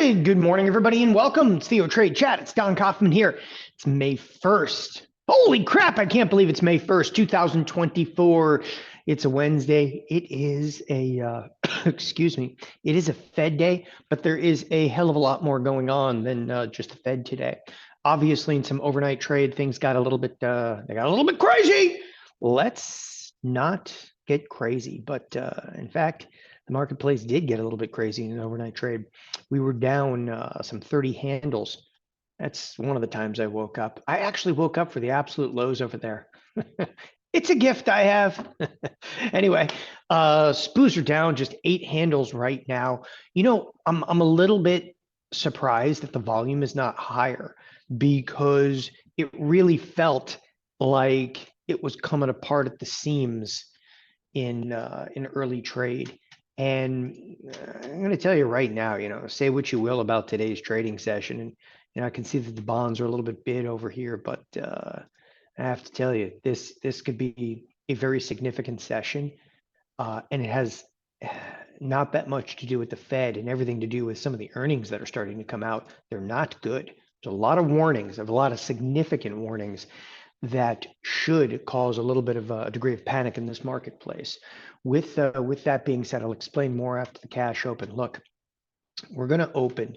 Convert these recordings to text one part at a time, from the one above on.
Hey, good morning, everybody, and welcome to TheoTRADE Chat. It's Don Kaufman here. It's May 1st. Holy crap, I can't believe it's May 1st, 2024. It's a Wednesday. It is a, excuse me, it is a Fed day, but there is a hell of a lot more going on than just the Fed today. Obviously, in some overnight trade, things got a little bit, they got a little bit crazy. Let's not get crazy, but in fact, the marketplace did get a little bit crazy in an overnight trade. We were down some 30 handles. That's one of the times I woke up. I actually woke up for the absolute lows over there. It's a gift I have. Anyway, SPOOs are down just 8 handles right now. You know, I'm a little bit surprised that the volume is not higher because it really felt like it was coming apart at the seams in early trade. And I'm going to tell you right now, say what you will about today's trading session. And, I can see that the bonds are a little bit bid over here, but I have to tell you, this could be a very significant session. And it has not that much to do with the Fed and everything to do with some of the earnings that are starting to come out. They're not good. There's a lot of warnings, a lot of significant warnings that should cause a little bit of a degree of panic in this marketplace. With that being said, I'll explain more after the cash open. Look, we're going to open,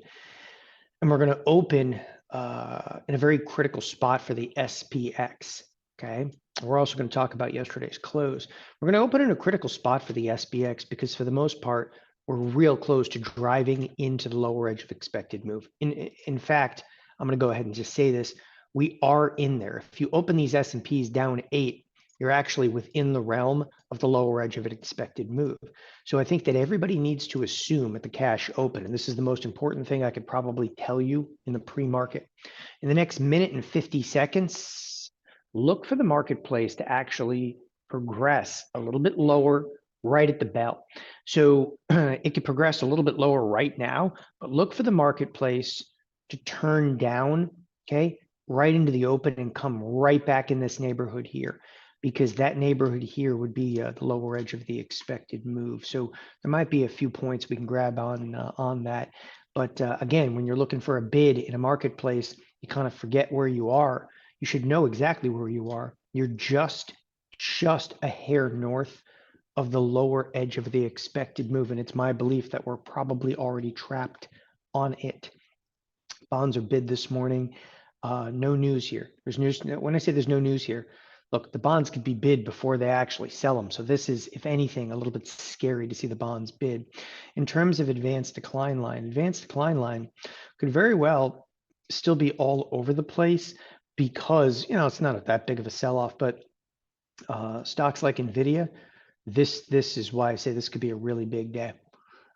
and we're going to open in a very critical spot for the SPX. Okay. We're also going to talk about yesterday's close. We're going to open in a critical spot for the SPX because for the most part, we're real close to driving into the lower edge of expected move. In fact, I'm going to go ahead and just say this. We are in there. If you open these S&Ps down 8, you're actually within the realm of the lower edge of an expected move. So I think that everybody needs to assume at the cash open, and this is the most important thing I could probably tell you in the pre-market. In the next minute and 50 seconds, look for the marketplace to actually progress a little bit lower right at the bell. So it could progress a little bit lower right now, but look for the marketplace to turn down, okay, right into the open and come right back in this neighborhood here, because that neighborhood here would be the lower edge of the expected move. So there might be a few points we can grab on that. But again, when you're looking for a bid in a marketplace, you kind of forget where you are. You should know exactly where you are. You're just a hair north of the lower edge of the expected move. And it's my belief that we're probably already trapped on it. Bonds are bid this morning. No news here. There's news. When I say there's no news here, look, the bonds could be bid before they actually sell them. So this is, if anything, a little bit scary to see the bonds bid. In terms of advanced decline line could very well still be all over the place because, it's not that big of a sell-off, but stocks like Nvidia, this is why I say this could be a really big day.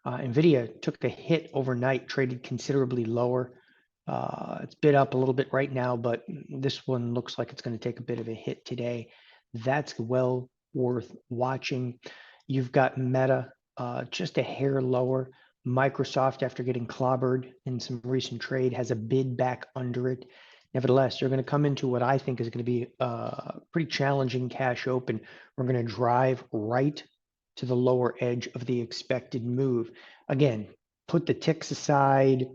Nvidia took a hit overnight, traded considerably lower. It's bid up a little bit right now, but this one looks like it's going to take a bit of a hit today. That's well worth watching. You've got Meta, just a hair lower. Microsoft, after getting clobbered in some recent trade, has a bid back under it. Nevertheless, you're going to come into what I think is going to be a pretty challenging cash open. We're going to drive right to the lower edge of the expected move. Again, put the ticks aside,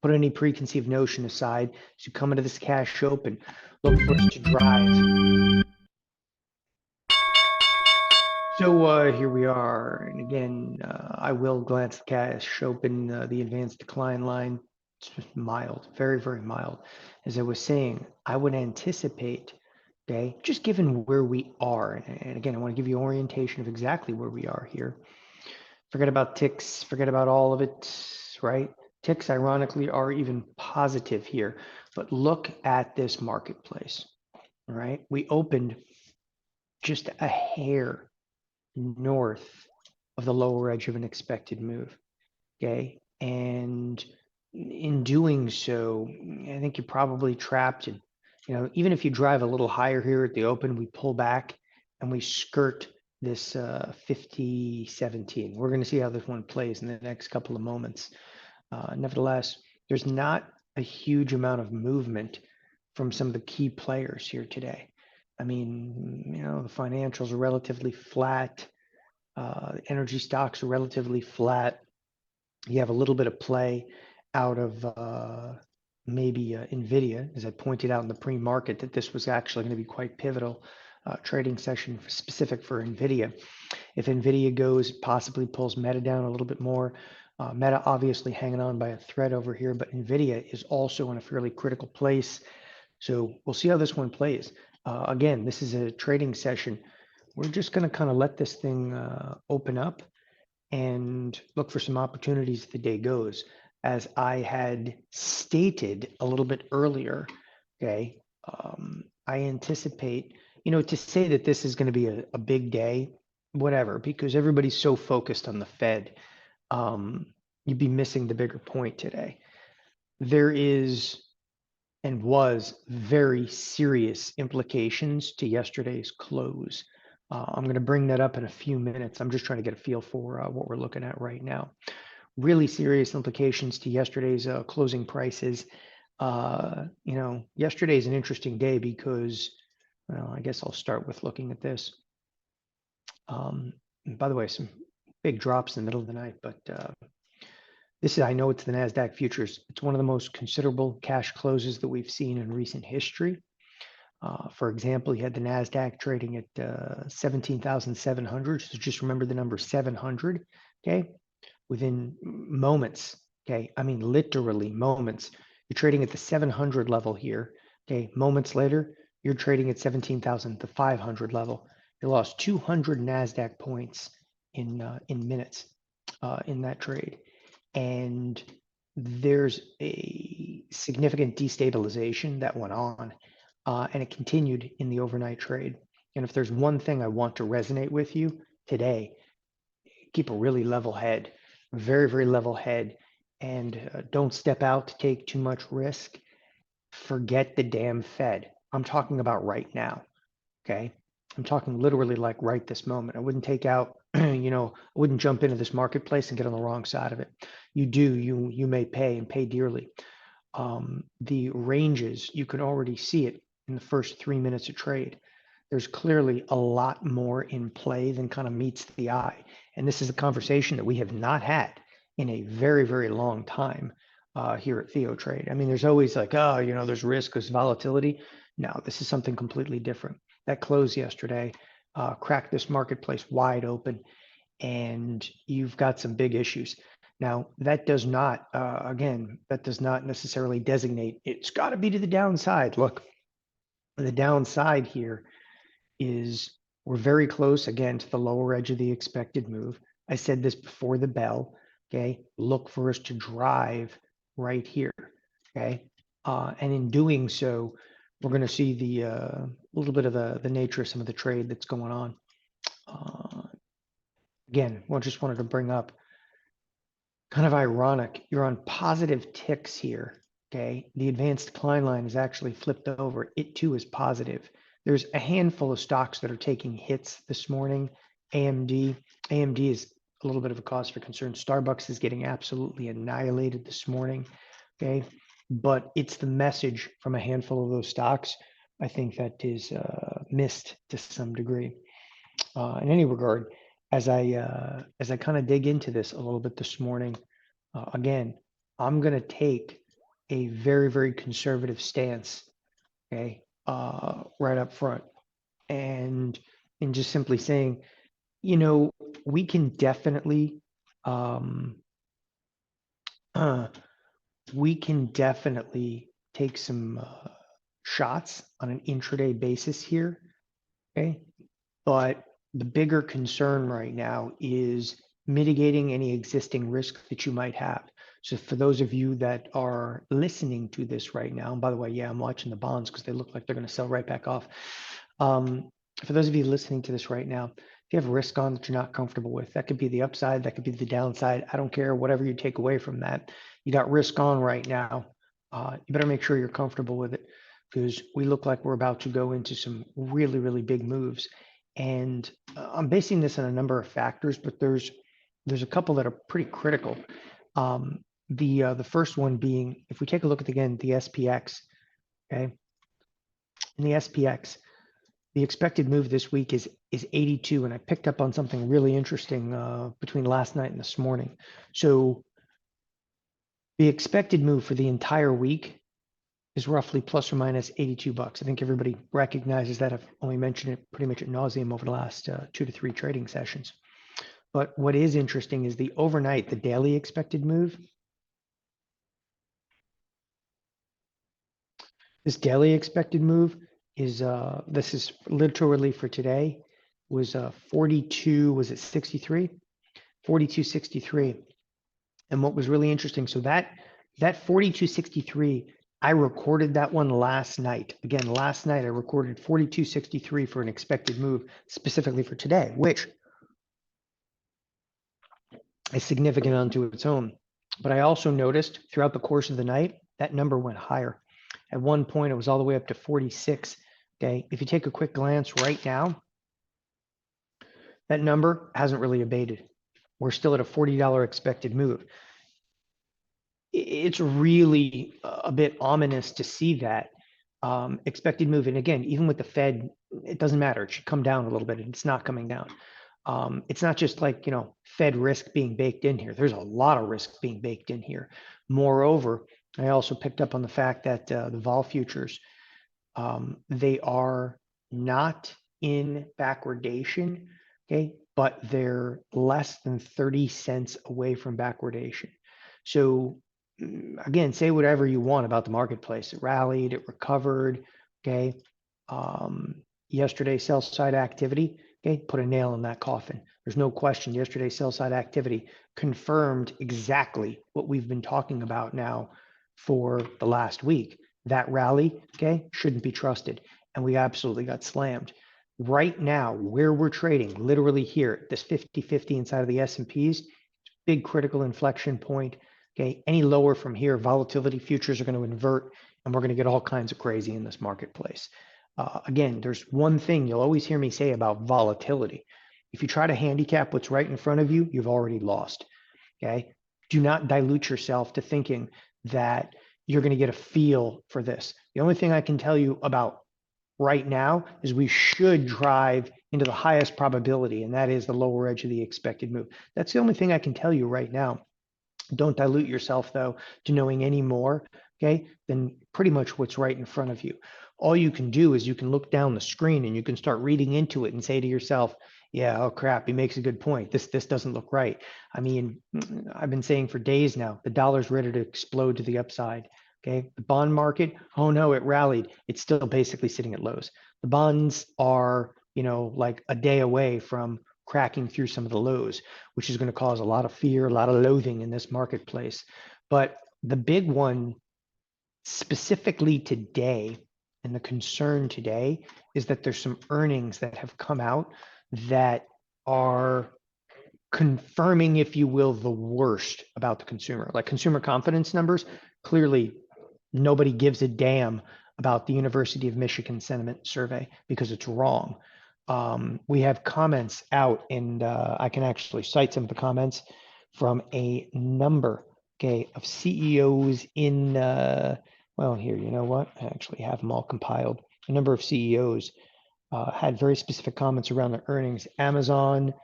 put any preconceived notion aside. So come into this cash open, look for us to drive. So here we are. And again, I will glance the cash open, the advanced decline line. It's just mild, very, very mild. As I was saying, I would anticipate, okay, just given where we are. And again, I want to give you orientation of exactly where we are here. Forget about ticks, forget about all of it, right? Ticks, ironically, are even positive here. But look at this marketplace, all right? We opened just a hair north of the lower edge of an expected move, okay? And in doing so, I think you're probably trapped. And, even if you drive a little higher here at the open, we pull back and we skirt this 50-17. We're going to see how this one plays in the next couple of moments. Nevertheless, there's not a huge amount of movement from some of the key players here today. I mean, the financials are relatively flat. Energy stocks are relatively flat. You have a little bit of play out of maybe Nvidia, as I pointed out in the pre-market, that this was actually going to be quite pivotal trading session specific for Nvidia. If Nvidia goes, possibly pulls Meta down a little bit more. Meta obviously hanging on by a thread over here, but Nvidia is also in a fairly critical place. So we'll see how this one plays. Again, this is a trading session. We're just going to kind of let this thing open up and look for some opportunities as the day goes. As I had stated a little bit earlier, okay, I anticipate, to say that this is going to be a big day, whatever, because everybody's so focused on the Fed, you'd be missing the bigger point today. There is and was very serious implications to yesterday's close. I'm going to bring that up in a few minutes. I'm just trying to get a feel for what we're looking at right now. Really serious implications to yesterday's closing prices. Yesterday's an interesting day because, well, I guess I'll start with looking at this. And by the way, some big drops in the middle of the night, but this is, I know it's the Nasdaq futures. It's one of the most considerable cash closes that we've seen in recent history. For example, you had the Nasdaq trading at 17,700. So just remember the number 700. Okay, within moments. Okay, I mean literally moments. You're trading at the 700 level here. Okay, moments later, you're trading at 17,500 level. You lost 200 Nasdaq points in minutes in that trade. And there's a significant destabilization that went on, and it continued in the overnight trade. And if there's one thing I want to resonate with you today, keep a really level head, very, very level head, and don't step out to take too much risk. Forget the damn Fed. I'm talking about right now, okay? I'm talking literally like right this moment. I wouldn't take out, I wouldn't jump into this marketplace and get on the wrong side of it. You may pay and pay dearly. The ranges, you can already see it in the first 3 minutes of trade. There's clearly a lot more in play than kind of meets the eye. And this is a conversation that we have not had in a very, very long time here at TheoTRADE. I mean, there's always like, there's risk, there's volatility. No, this is something completely different. That closed yesterday, cracked this marketplace wide open, and you've got some big issues. Now, that does not, that does not necessarily designate it's got to be to the downside. Look, the downside here is we're very close, again, to the lower edge of the expected move. I said this before the bell, okay? Look for us to drive right here, okay? And in doing so, we're going to see the little bit of the nature of some of the trade that's going on. Again, just wanted to bring up, kind of ironic, you're on positive ticks here, okay? The advanced decline line is actually flipped over. It too is positive. There's a handful of stocks that are taking hits this morning. AMD is a little bit of a cause for concern. Starbucks is getting absolutely annihilated this morning, okay? But it's the message from a handful of those stocks, I think, that is missed to some degree. In any regard, as I kind of dig into this a little bit this morning, again, I'm going to take a very, very conservative stance, okay, right up front, and just simply saying, we can definitely take some shots on an intraday basis here, okay? But the bigger concern right now is mitigating any existing risk that you might have. So for those of you that are listening to this right now, and by the way, yeah, I'm watching the bonds because they look like they're going to sell right back off. For those of you listening to this right now, if you have risk on that you're not comfortable with, that could be the upside, that could be the downside. I don't care, whatever you take away from that. You got risk on right now. You better make sure you're comfortable with it, because we look like we're about to go into some really, really big moves. And I'm basing this on a number of factors, but there's a couple that are pretty critical. The first one being, if we take a look at, again, the SPX, okay? In the SPX, the expected move this week is 82, and I picked up on something really interesting between last night and this morning. So The expected move for the entire week is roughly plus or minus 82 bucks. I think everybody recognizes that. I've only mentioned it pretty much ad nauseum over the last 2 to 3 trading sessions. But what is interesting is the overnight, the daily expected move. This daily expected move is, this is literally for today, was 42, was it 63? 42.63. And what was really interesting, so that 42.63, I recorded that one last night. Again, last night I recorded 42.63 for an expected move specifically for today, which is significant unto its own. But I also noticed throughout the course of the night, that number went higher. At one point, it was all the way up to 46. Okay, if you take a quick glance right now, that number hasn't really abated. We're still at a $40 expected move. It's really a bit ominous to see that expected move. And again, even with the Fed, it doesn't matter. It should come down a little bit. It's not coming down. It's not just like, Fed risk being baked in here. There's a lot of risk being baked in here. Moreover, I also picked up on the fact that the vol futures, they are not in backwardation, okay, but they're less than 30 cents away from backwardation. So again, say whatever you want about the marketplace. It rallied, it recovered, okay. Yesterday, sell side activity, okay, put a nail in that coffin. There's no question yesterday's sell side activity confirmed exactly what we've been talking about now for the last week. That rally, okay, shouldn't be trusted. And we absolutely got slammed. Right now, where we're trading, literally here, this 50-50 inside of the S&Ps, big critical inflection point. Okay, any lower from here, volatility futures are going to invert, and we're going to get all kinds of crazy in this marketplace. Again, there's one thing you'll always hear me say about volatility. If you try to handicap what's right in front of you, you've already lost. Okay, do not dilute yourself to thinking that you're going to get a feel for this. The only thing I can tell you about right now is we should drive into the highest probability, and that is the lower edge of the expected move. That's the only thing I can tell you right now. Don't dilute yourself, though, to knowing any more, okay, than pretty much what's right in front of you. All you can do is you can look down the screen and you can start reading into it and say to yourself, yeah, oh crap, he makes a good point. This doesn't look right. I mean, I've been saying for days now, the dollar's ready to explode to the upside. Okay, the bond market, oh no, it rallied. It's still basically sitting at lows. The bonds are, like a day away from cracking through some of the lows, which is going to cause a lot of fear, a lot of loathing in this marketplace. But the big one specifically today, and the concern today, is that there's some earnings that have come out that are confirming, if you will, the worst about the consumer. Like consumer confidence numbers, clearly nobody gives a damn about the University of Michigan sentiment survey because it's wrong. We have comments out, and I can actually cite some of the comments from a number, okay, of CEOs in, well, here, you know what? I actually have them all compiled. A number of CEOs had very specific comments around their earnings. Amazon,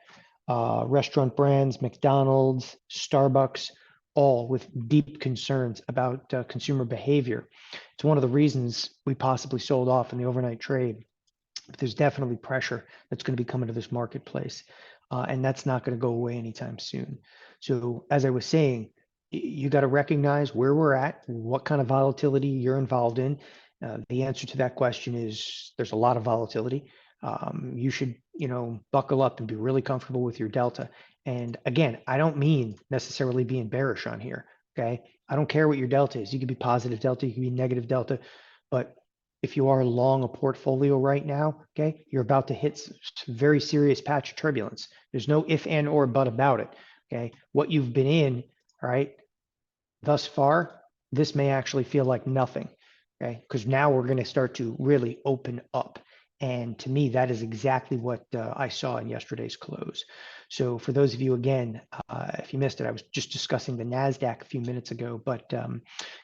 restaurant brands, McDonald's, Starbucks, all with deep concerns about consumer behavior. It's one of the reasons we possibly sold off in the overnight trade. But there's definitely pressure that's going to be coming to this marketplace, and that's not going to go away anytime soon. So as I was saying, you got to recognize where we're at, what kind of volatility you're involved in. The answer to that question is there's a lot of volatility. You should, buckle up and be really comfortable with your delta. And again, I don't mean necessarily being bearish on here. Okay, I don't care what your delta is. You could be positive delta, you could be negative delta, but if you are long a portfolio right now, okay, you're about to hit some very serious patch of turbulence. There's no if, and, or but about it. Okay, what you've been in, all right, thus far, this may actually feel like nothing. Okay, because now we're going to start to really open up. And to me, that is exactly what I saw in yesterday's close. So for those of you, again, if you missed it, I was just discussing the Nasdaq a few minutes ago, but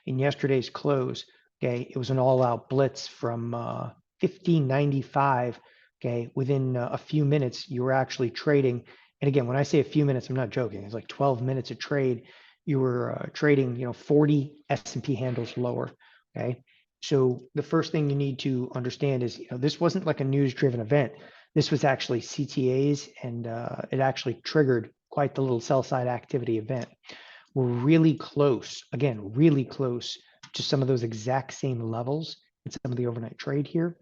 in yesterday's close, okay, it was an all-out blitz from 1595. Okay, within a few minutes, you were actually trading. And again, when I say a few minutes, I'm not joking. It's like 12 minutes of trade. you were trading, 40 S&P handles lower. Okay. So the first thing you need to understand is, this wasn't like a news driven event. This was actually CTAs, and it actually triggered quite the little sell side activity event. We're really close, again, really close to some of those exact same levels in some of the overnight trade here.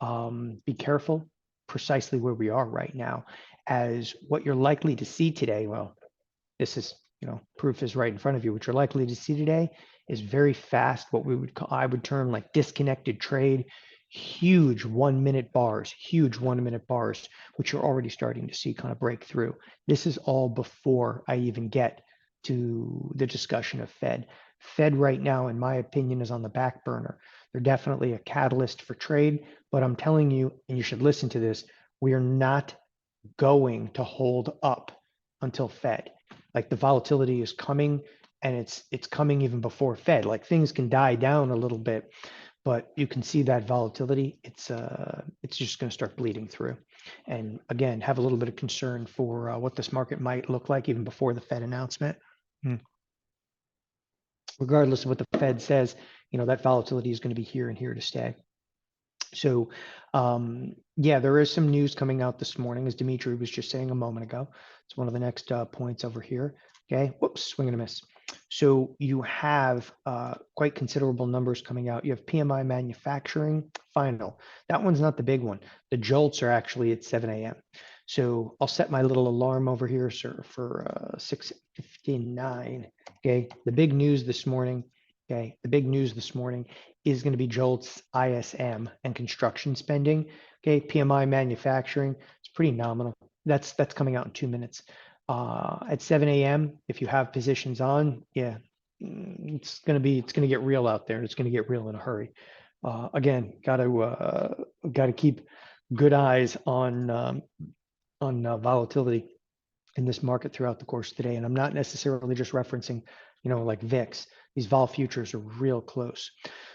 Be careful precisely where we are right now, as what you're likely to see today. Well, this is, proof is right in front of you. What you're likely to see today is very fast, what we would call, I would term like disconnected trade, huge 1 minute bars, which you're already starting to see kind of break through. This is all before I even get to the discussion of Fed. Fed right now, in my opinion, is on the back burner. They're definitely a catalyst for trade, but I'm telling you, and you should listen to this, we are not going to hold up until Fed. Like, the volatility is coming, and it's coming even before Fed. Like, things can die down a little bit, but you can see that volatility. It's just going to start bleeding through. And again, have a little bit of concern for what this market might look like even before the Fed announcement. Regardless of what the Fed says, that volatility is going to be here and here to stay. So, yeah, there is some news coming out this morning, as Dimitri was just saying a moment ago. It's one of the next points over here. Okay, whoops, swing and a miss. So you have quite considerable numbers coming out. You have PMI manufacturing final. That one's not the big one. The jolts are actually at 7 a.m. So I'll set my little alarm over here, sir, for 6:59. Okay, the big news this morning. Okay, the big news this morning is going to be JOLTS, ISM, and construction spending. Okay, PMI manufacturing, it's pretty nominal. That's coming out in 2 minutes. At 7 a.m., if you have positions on, yeah, it's gonna get real out there. It's gonna get real in a hurry. Again, gotta keep good eyes on volatility in this market throughout the course of the day. And I'm not necessarily just referencing, like VIX. These vol futures are real close.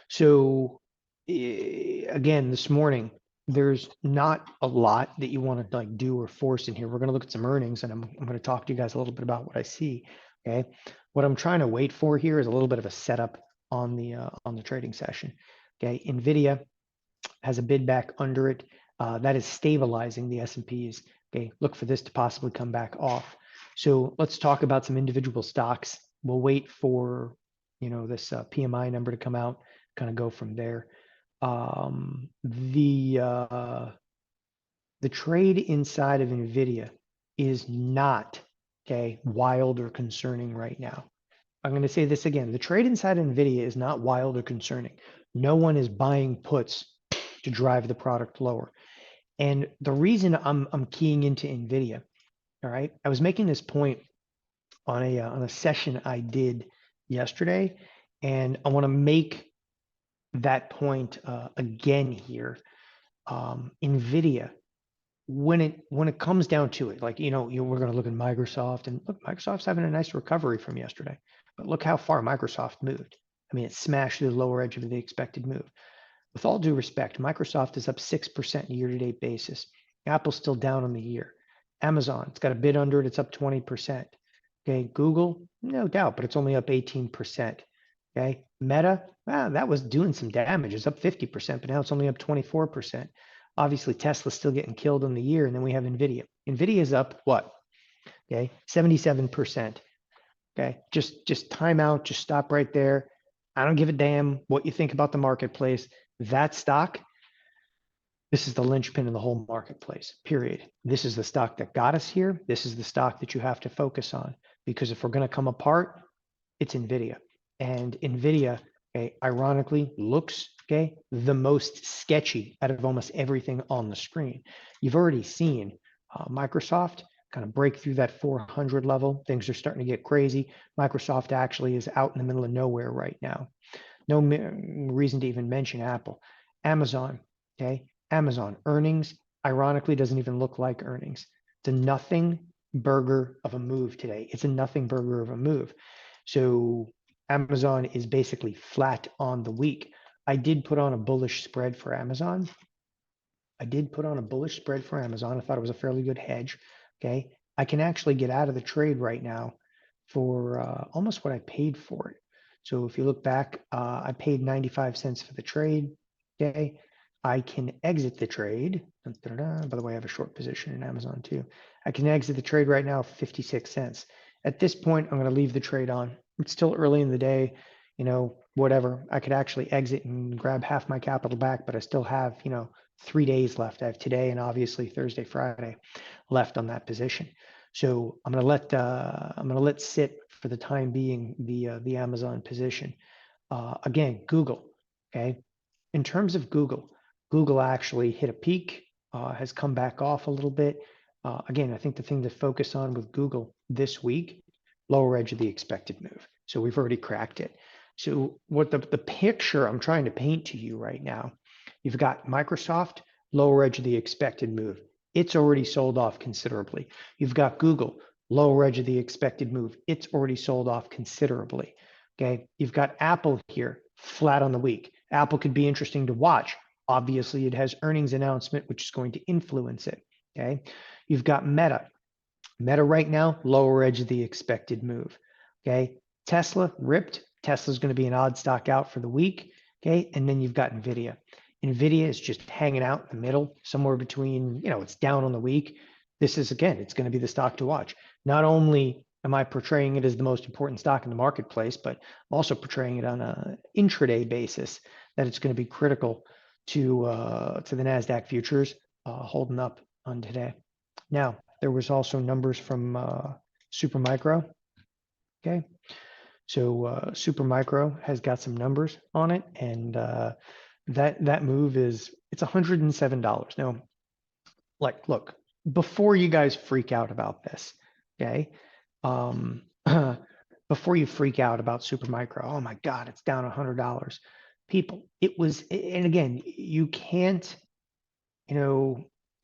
So again, this morning, there's not a lot that you want to like do or force in here. We're going to look at some earnings, and I'm going to talk to you guys a little bit about what I see. Okay, what I'm trying to wait for here is a little bit of a setup on the trading session. Okay, Nvidia has a bid back under it. That is stabilizing the S&Ps. Okay, look for this to possibly come back off. So let's talk about some individual stocks. We'll wait for this PMI number to come out, kind of go from there. The trade inside of Nvidia is not wild or concerning right now. I'm going to say this again. The trade inside of Nvidia is not wild or concerning. No one is buying puts to drive the product lower. And the reason I'm keying into Nvidia, all right, I was making this point on a session I did yesterday, and I want to make that point again here. Nvidia, when it comes down to it, like we're going to look at Microsoft, and look, Microsoft's having a nice recovery from yesterday, but look how far Microsoft moved. I mean, it smashed through the lower edge of the expected move. With all due respect, Microsoft is up 6% year-to-date basis. Apple's still down on the year. Amazon, it's got a bid under it. It's up 20%. Okay, Google, no doubt, but it's only up 18%. Okay, Meta, that was doing some damage. It's up 50%, but now it's only up 24%. Obviously, Tesla's still getting killed on the year, and then we have Nvidia. Nvidia is up what? Okay, 77%. Okay, just time out, just stop right there. I don't give a damn what you think about the marketplace. That stock, this is the linchpin of the whole marketplace, period. This is the stock that got us here. This is the stock that you have to focus on, because if we're going to come apart, it's Nvidia. And Nvidia, ironically, looks the most sketchy out of almost everything on the screen. You've already seen Microsoft kind of break through that 400 level. Things are starting to get crazy. Microsoft actually is out in the middle of nowhere right now. No reason to even mention Apple. Amazon, Amazon earnings, ironically, doesn't even look like earnings. It's a nothing burger of a move today. It's a nothing burger of a move. So Amazon is basically flat on the week. I did put on a bullish spread for Amazon. I thought it was a fairly good hedge. I can actually get out of the trade right now for almost what I paid for it. So if you look back, I paid 95 cents for the trade. Okay. I can exit the trade. By the way, I have a short position in Amazon too. I can exit the trade right now for 56 cents. At this point, I'm going to leave the trade on. It's still early in the day, whatever. I could actually exit and grab half my capital back, but I still have, 3 days left. I have today and obviously Thursday, Friday left on that position. So I'm going to let sit for the time being the Amazon position. Again, Google. Okay. In terms of Google, Google actually hit a peak, has come back off a little bit. Again, I think the thing to focus on with Google this week, lower edge of the expected move. So we've already cracked it. So what the picture I'm trying to paint to you right now, you've got Microsoft, lower edge of the expected move. It's already sold off considerably. You've got Google, lower edge of the expected move. It's already sold off considerably. Okay. You've got Apple here, flat on the week. Apple could be interesting to watch. Obviously, it has earnings announcement, which is going to influence it. Okay. You've got Meta. Meta right now, lower edge of the expected move. Okay. Tesla ripped. Tesla's going to be an odd stock out for the week. Okay. And then you've got Nvidia. Nvidia is just hanging out in the middle, somewhere between, it's down on the week. This is, again, it's going to be the stock to watch. Not only am I portraying it as the most important stock in the marketplace, but I'm also portraying it on an intraday basis that it's going to be critical to the Nasdaq futures holding up on today. Now, there was also numbers from Supermicro. Okay, so Supermicro has got some numbers on it, and that move it's $107. Now, look, before you guys freak out about this, okay, before you freak out about Supermicro, oh my God, it's down $100. People, it was, and again, you can't,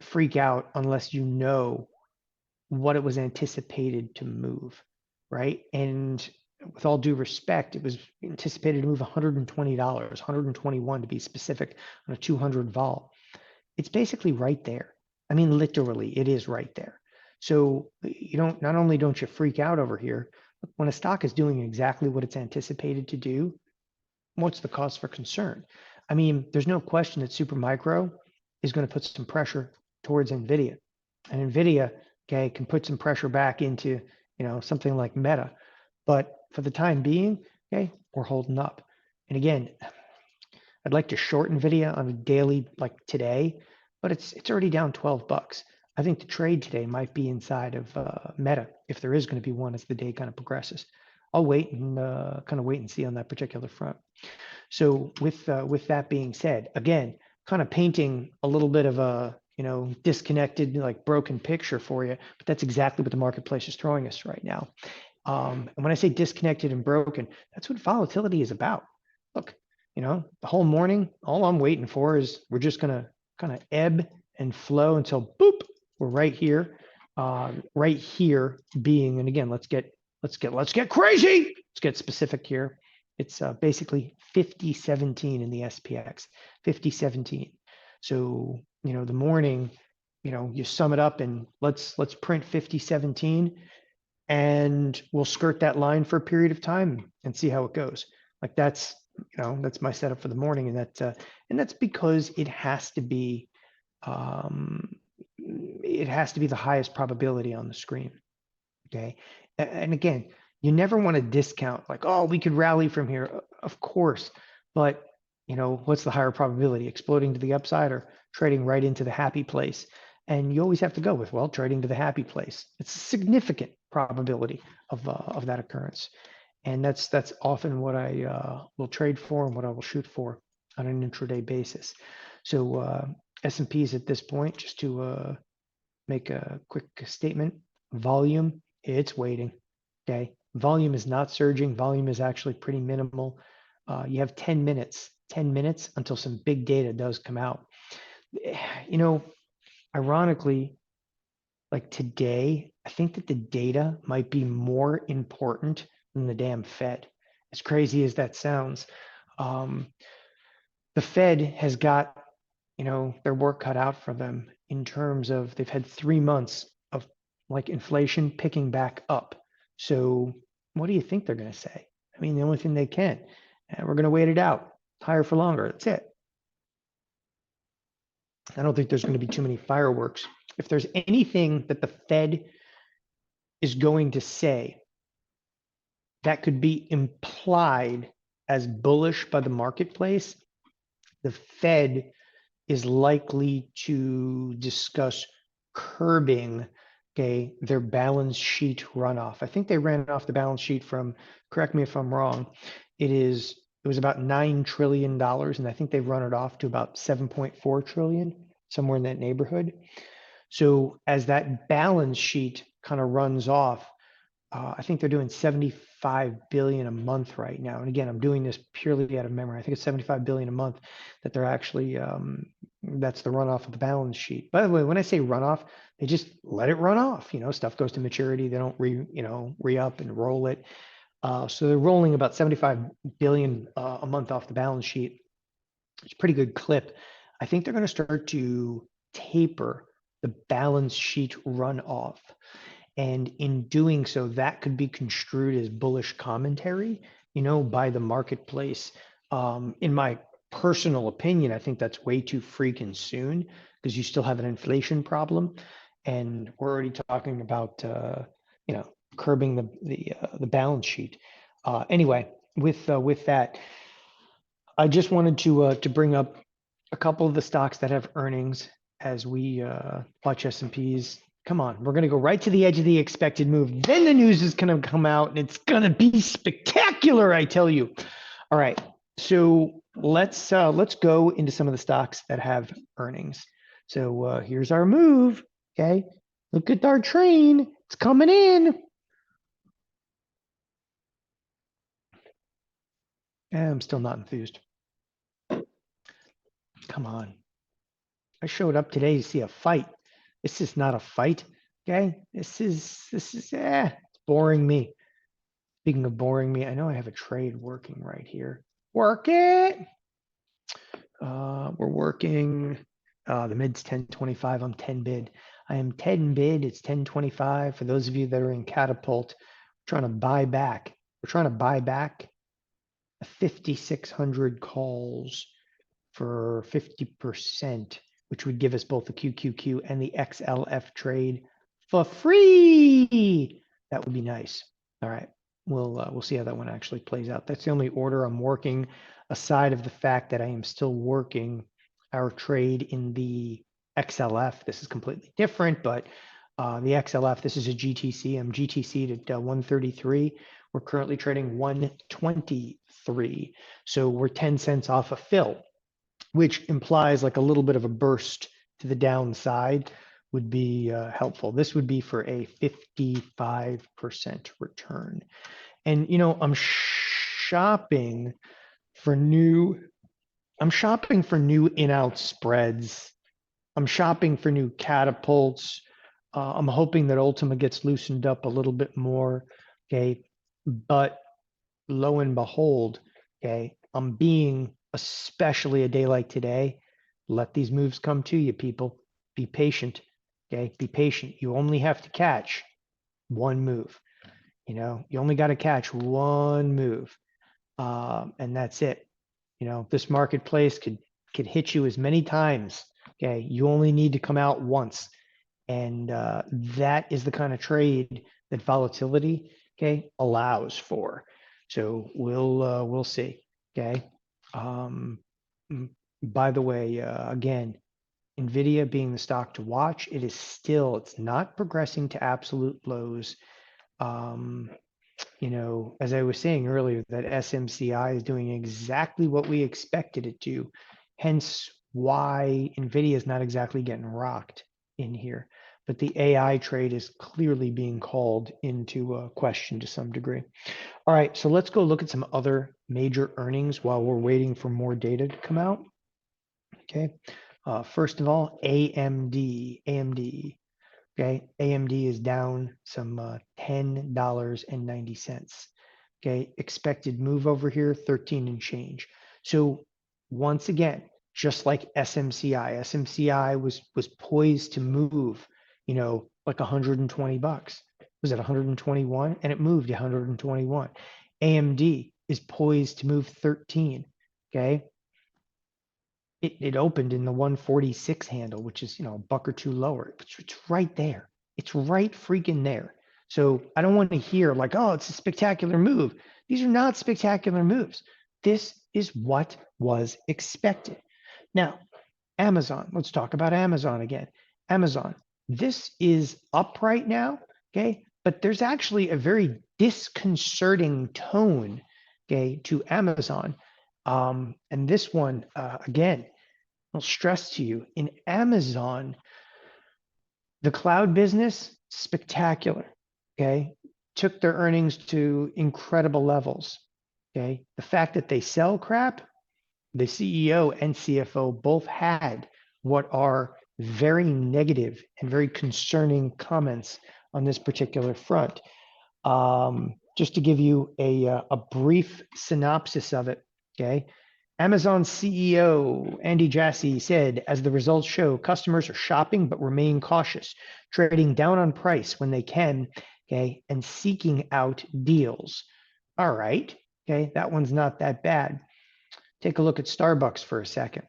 freak out unless you know what it was anticipated to move, right? And with all due respect, it was anticipated to move $120, $121 to be specific, on a 200 vol. It's basically right there. I mean, literally, it is right there. So not only don't you freak out over here, but when a stock is doing exactly what it's anticipated to do, what's the cause for concern? I mean, there's no question that Supermicro is going to put some pressure towards Nvidia, and Nvidia, okay, can put some pressure back into, something like Meta. But for the time being, okay, we're holding up. And again, I'd like to short Nvidia on a daily like today, but it's already down $12. I think the trade today might be inside of Meta, if there is going to be one as the day kind of progresses. I'll wait and kind of wait and see on that particular front. So with that being said, again, kind of painting a little bit of a disconnected, like broken picture for you, but that's exactly what the marketplace is throwing us right now. And when I say disconnected and broken, that's what volatility is about. Look, the whole morning, all I'm waiting for is we're just gonna kind of ebb and flow until boop, we're right here. Right here being, and again, let's get crazy. Let's get specific here. It's basically 5017 in the SPX, 5017. So, the morning, you sum it up and let's print 5017 and we'll skirt that line for a period of time and see how it goes. Like that's my setup for the morning, and that's because it has to be the highest probability on the screen. Okay, and again, you never want to discount like, oh, we could rally from here, of course, but what's the higher probability, exploding to the upside or trading right into the happy place? And you always have to go with, well, trading to the happy place. It's a significant probability of that occurrence. And that's often what I will trade for and what I will shoot for on an intraday basis. So S&Ps at this point, just to make a quick statement, volume, it's waiting, okay? Volume is not surging. Volume is actually pretty minimal. You have 10 minutes until some big data does come out. Ironically, like today, I think that the data might be more important than the damn Fed. As crazy as that sounds, the Fed has got, their work cut out for them in terms of they've had 3 months of like inflation picking back up. So what do you think they're going to say? I mean, the only thing they can, and we're going to wait it out, higher for longer. That's it. I don't think there's going to be too many fireworks. If there's anything that the Fed is going to say that could be implied as bullish by the marketplace, the Fed is likely to discuss curbing, okay, their balance sheet runoff. I think they ran off the balance sheet from, correct me if I'm wrong, it was about $9 trillion, and I think they've run it off to about 7.4 trillion, somewhere in that neighborhood. So as that balance sheet kind of runs off, I think they're doing 75 billion a month right now. And again, I'm doing this purely out of memory. I think it's 75 billion a month that they're actually, that's the runoff of the balance sheet. By the way, when I say runoff, they just let it run off. You know, stuff goes to maturity. They don't re-up and roll it. So they're rolling about 75 billion a month off the balance sheet. It's a pretty good clip. I think they're going to start to taper the balance sheet runoff. And in doing so, that could be construed as bullish commentary, by the marketplace. In my personal opinion, I think that's way too freaking soon because you still have an inflation problem, and we're already talking about, curbing the balance sheet. Anyway, with that, I just wanted to bring up a couple of the stocks that have earnings as we watch S&Ps. Come on, we're going to go right to the edge of the expected move. Then the news is going to come out and it's going to be spectacular, I tell you. All right, so let's go into some of the stocks that have earnings. So here's our move. Okay, look at our train. It's coming in. I'm still not enthused. Come on. I showed up today to see a fight. This is not a fight. Okay. This is it's boring me. Speaking of boring me, I know I have a trade working right here. Work it. We're working. The mid's 10.25. I'm 10 bid. I am 10 bid. It's 10.25. For those of you that are in Catapult, we're trying to buy back. We're trying to buy back 5,600 calls for 50%, which would give us both the QQQ and the XLF trade for free. That would be nice. All right, we'll see how that one actually plays out. That's the only order I'm working, aside of the fact that I am still working our trade in the XLF. This is completely different, but the XLF, this is a GTC. I'm GTC'd at 133. We're currently trading 123. So we're 10 cents off a fill, which implies like a little bit of a burst to the downside would be helpful. This would be for a 55% return. And, I'm shopping for new in-out spreads. I'm shopping for new catapults. I'm hoping that Ultima gets loosened up a little bit more. Okay. But lo and behold, okay, I'm being, especially a day like today, let these moves come to you, people. Be patient. Okay. Be patient. You only have to catch one move. You only got to catch one move. And that's it. This marketplace could hit you as many times. Okay. You only need to come out once. And that is the kind of trade that volatility, okay, allows for. So we'll see. Okay. By the way, again, Nvidia being the stock to watch, it's not progressing to absolute lows. As I was saying earlier, that SMCI is doing exactly what we expected it to, hence why Nvidia is not exactly getting rocked in here. But the AI trade is clearly being called into question to some degree. All right, so let's go look at some other major earnings while we're waiting for more data to come out. Okay, first of all, AMD. Okay, AMD is down some $10.90. Okay, expected move over here, 13 and change. So once again, just like SMCI was poised to move, like $120. was at 121 and it moved 121. AMD is poised to move 13. Okay. It opened in the 146 handle, which is, a buck or two lower. It's right there. It's right freaking there. So I don't want to hear like, oh, it's a spectacular move. These are not spectacular moves. This is what was expected. Now, Amazon, let's talk about Amazon again. Amazon, this is up right now, okay? But there's actually a very disconcerting tone, okay, to Amazon. And this one, again, I'll stress to you, in Amazon, the cloud business, spectacular, okay? Took their earnings to incredible levels, okay? The fact that they sell crap, the CEO and CFO both had what are very negative and very concerning comments on this particular front. Just to give you a brief synopsis of it, okay? Amazon CEO Andy Jassy said, as the results show, customers are shopping but remain cautious, trading down on price when they can, okay, and seeking out deals. All right, okay, that one's not that bad. Take a look at Starbucks for a second.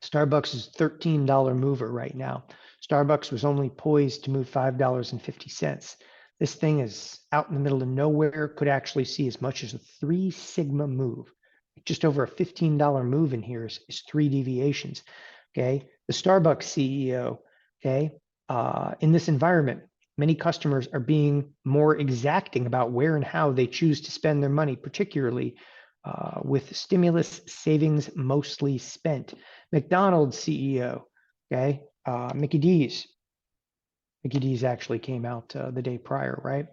Starbucks is $13 mover right now. Starbucks was only poised to move $5.50. This thing is out in the middle of nowhere, could actually see as much as a 3 sigma move. Just over a $15 move in here is 3 deviations. Okay, the Starbucks CEO, okay, in this environment, many customers are being more exacting about where and how they choose to spend their money, particularly with stimulus savings mostly spent. McDonald's CEO, okay, Mickey D's. Mickey D's actually came out the day prior, right?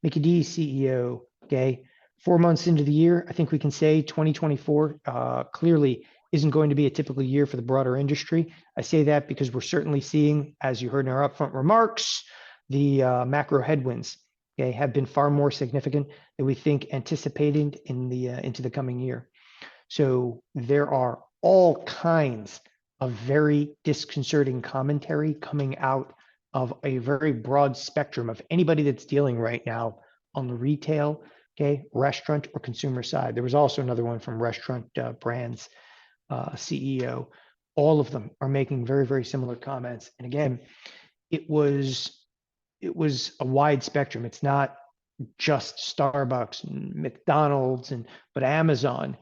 Mickey D's CEO, okay, 4 months into the year, I think we can say 2024 clearly isn't going to be a typical year for the broader industry. I say that because we're certainly seeing, as you heard in our upfront remarks, the macro headwinds, okay, have been far more significant than we think anticipated in the into the coming year. So there are all kinds of very disconcerting commentary coming out of a very broad spectrum of anybody that's dealing right now on the retail, okay, restaurant or consumer side. There was also another one from Restaurant Brands CEO. All of them are making very, very similar comments. And again, it was a wide spectrum. It's not just Starbucks and McDonald's but Amazon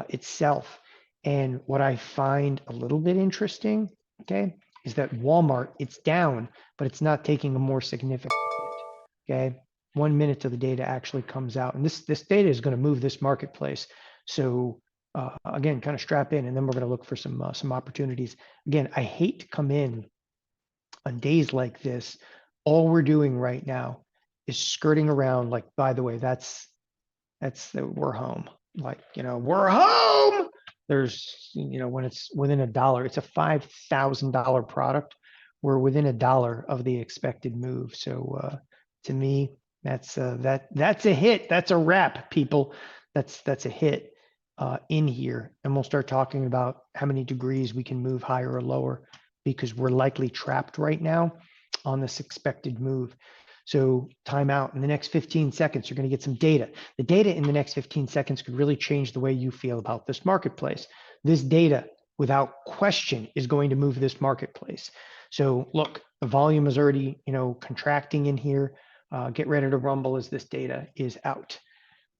itself. And what I find a little bit interesting, okay, is that Walmart, it's down, but it's not taking a more significant hit, okay? 1 minute till the data actually comes out. And this data is going to move this marketplace. So again, kind of strap in, and then we're going to look for some opportunities. Again, I hate to come in on days like this. All we're doing right now is skirting around, like, by the way, we're home. Like, we're home. There's, when it's within $1, it's a $5,000 product. We're within $1 of the expected move. So to me, that's a hit. That's a wrap, people. That's a hit in here. And we'll start talking about how many degrees we can move higher or lower, because we're likely trapped right now on this expected move. So time out. In the next 15 seconds, you're going to get some data. The data in the next 15 seconds could really change the way you feel about this marketplace. This data, without question, is going to move this marketplace. So look, the volume is already, contracting in here. Get ready to rumble as this data is out.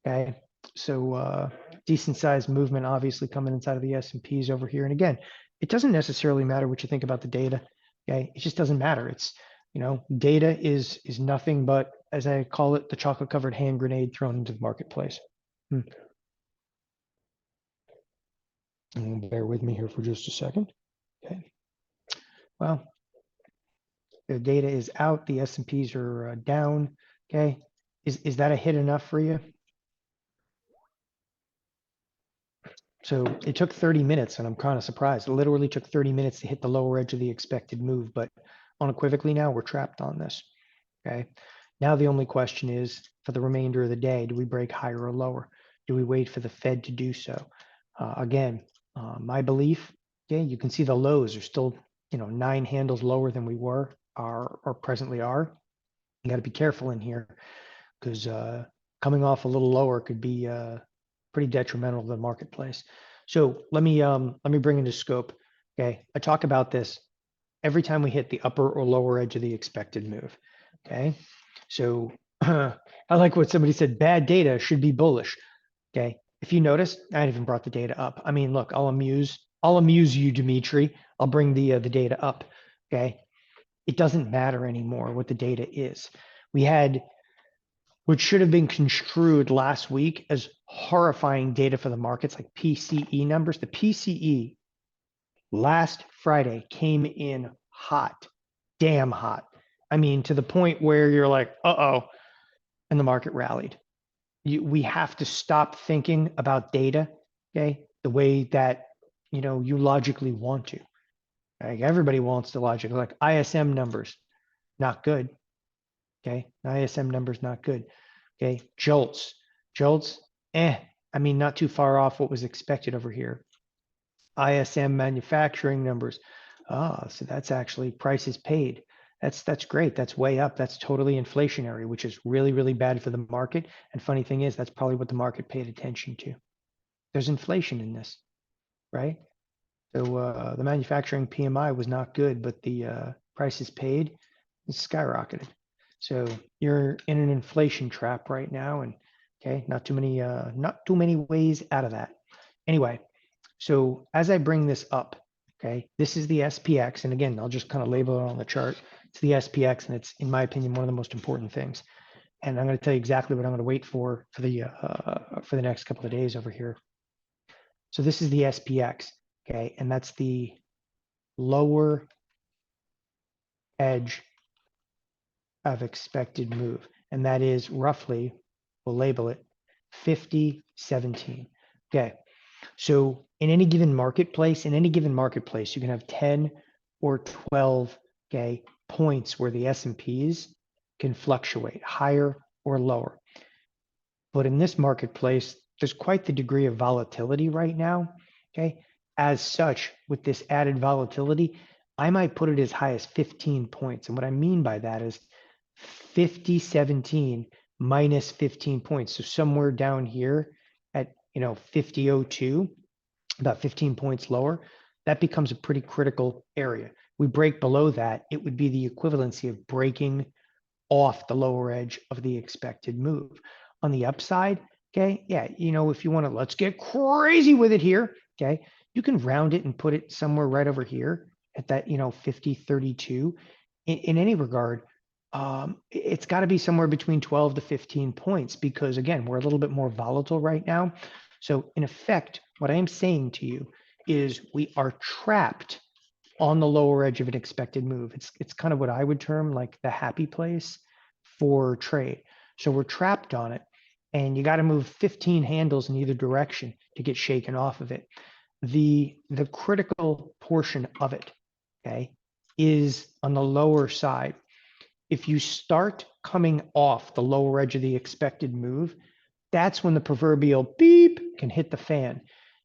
Okay. So decent sized movement, obviously coming inside of the S&Ps over here. And again, it doesn't necessarily matter what you think about the data. Okay. It just doesn't matter. It's, data is nothing but, as I call it, the chocolate covered hand grenade thrown into the marketplace. And bear with me here for just a second. Okay. Well, the data is out. The S&Ps are down. Okay. Is that a hit enough for you? So it took 30 minutes, and I'm kind of surprised. It literally took 30 minutes to hit the lower edge of the expected move, but unequivocally now we're trapped on this. Okay. Now the only question is, for the remainder of the day, do we break higher or lower? Do we wait for the Fed to do so? Again, my belief, okay, you can see the lows are still, 9 handles lower than we were, or presently are. You got to be careful in here because coming off a little lower could be pretty detrimental to the marketplace. So let me bring into scope. Okay, I talk about this every time we hit the upper or lower edge of the expected move. Okay, so I like what somebody said. Bad data should be bullish. Okay, if you notice, I even brought the data up. I mean, look, I'll amuse you, Dimitri. I'll bring the data up. Okay, it doesn't matter anymore what the data is. We had which should have been construed last week as horrifying data for the markets, like PCE numbers. The PCE last Friday came in hot, damn hot. I mean, to the point where you're like, uh-oh, and the market rallied. We have to stop thinking about data, okay, the way that, you logically want to. Like everybody wants the logic, like ISM numbers, not good, okay? ISM numbers, not good, okay? Jolts, I mean, not too far off what was expected over here. ISM manufacturing numbers. So that's actually prices paid. That's great. That's way up. That's totally inflationary, which is really, really bad for the market. And funny thing is, that's probably what the market paid attention to. There's inflation in this, right? So the manufacturing PMI was not good, but the prices paid is skyrocketed. So you're in an inflation trap right now, and okay, not too many ways out of that. Anyway, so as I bring this up, okay, this is the SPX, and again, I'll just kind of label it on the chart. It's the SPX, and it's, in my opinion, one of the most important things. And I'm going to tell you exactly what I'm going to wait for the next couple of days over here. So this is the SPX, okay, and that's the lower edge of expected move, and that is roughly, we'll label it 50.17. Okay, so in any given marketplace, you can have 10 or 12, okay, points where the S&Ps can fluctuate higher or lower. But in this marketplace, there's quite the degree of volatility right now, okay? As such, with this added volatility, I might put it as high as 15 points. And what I mean by that is 50.17 minus 15 points. So somewhere down here at 50.02, about 15 points lower, that becomes a pretty critical area. We break below that, it would be the equivalency of breaking off the lower edge of the expected move. On the upside, okay, yeah, if you want to, let's get crazy with it here, okay, you can round it and put it somewhere right over here at that, 50.32. In any regard, it's got to be somewhere between 12 to 15 points because, again, we're a little bit more volatile right now. So in effect, what I am saying to you is we are trapped on the lower edge of an expected move. It's kind of what I would term like the happy place for trade. So we're trapped on it, and you got to move 15 handles in either direction to get shaken off of it. The critical portion of it, okay, is on the lower side. If you start coming off the lower edge of the expected move, that's when the proverbial beep can hit the fan.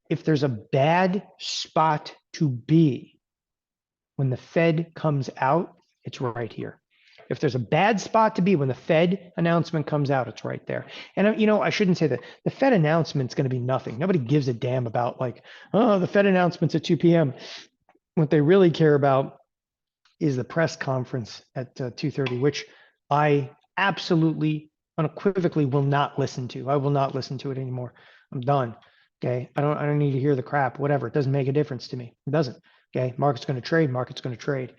If there's a bad spot to be, when the Fed comes out, it's right here. If there's a bad spot to be when the Fed announcement comes out, it's right there. And I shouldn't say that the Fed announcement's going to be nothing. Nobody gives a damn about like, oh, the Fed announcement's at 2 p.m. What they really care about is the press conference at 2:30, which I absolutely unequivocally will not listen to. I will not listen to it anymore. I'm done. Okay. I don't need to hear the crap, whatever. It doesn't make a difference to me. It doesn't. Okay. Market's going to trade.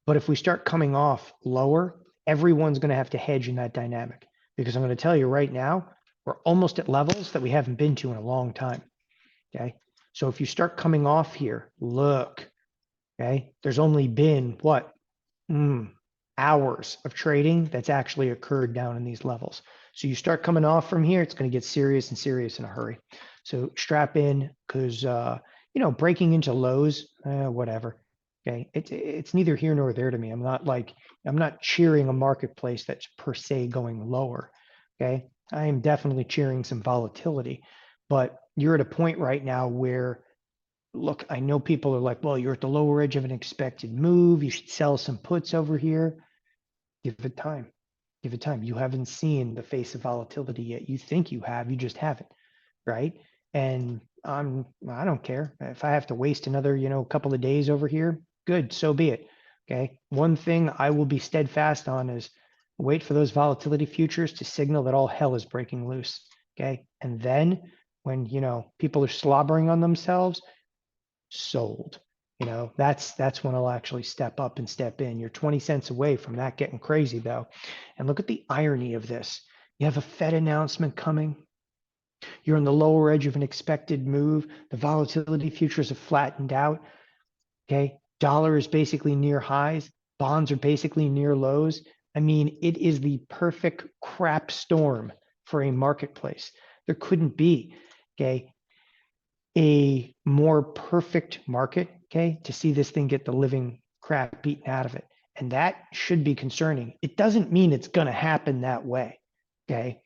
But if we start coming off lower, everyone's going to have to hedge in that dynamic because I'm going to tell you right now, we're almost at levels that we haven't been to in a long time. Okay. So if you start coming off here, look, okay, there's only been what? Hours of trading that's actually occurred down in these levels. So you start coming off from here, it's going to get serious in a hurry. So strap in because, breaking into lows, whatever. Okay. It's neither here nor there to me. I'm not cheering a marketplace that's per se going lower. Okay. I am definitely cheering some volatility, but you're at a point right now where, look, I know people are like, well, you're at the lower edge of an expected move. You should sell some puts over here. Give it time. Give it time. You haven't seen the face of volatility yet. You think you have, you just haven't, right? And I don't care if I have to waste another, couple of days over here. Good, so be it. Okay. One thing I will be steadfast on is wait for those volatility futures to signal that all hell is breaking loose. Okay. And then when, people are slobbering on themselves, sold. That's when I'll actually step up and step in. You're 20 cents away from that getting crazy though. And look at the irony of this. You have a Fed announcement coming. You're on the lower edge of an expected move. The volatility futures have flattened out. Okay. Dollar is basically near highs. Bonds are basically near lows. I mean, it is the perfect crap storm for a marketplace. There couldn't be, okay, a more perfect market, okay, to see this thing get the living crap beaten out of it. And that should be concerning. It doesn't mean it's going to happen that way, okay?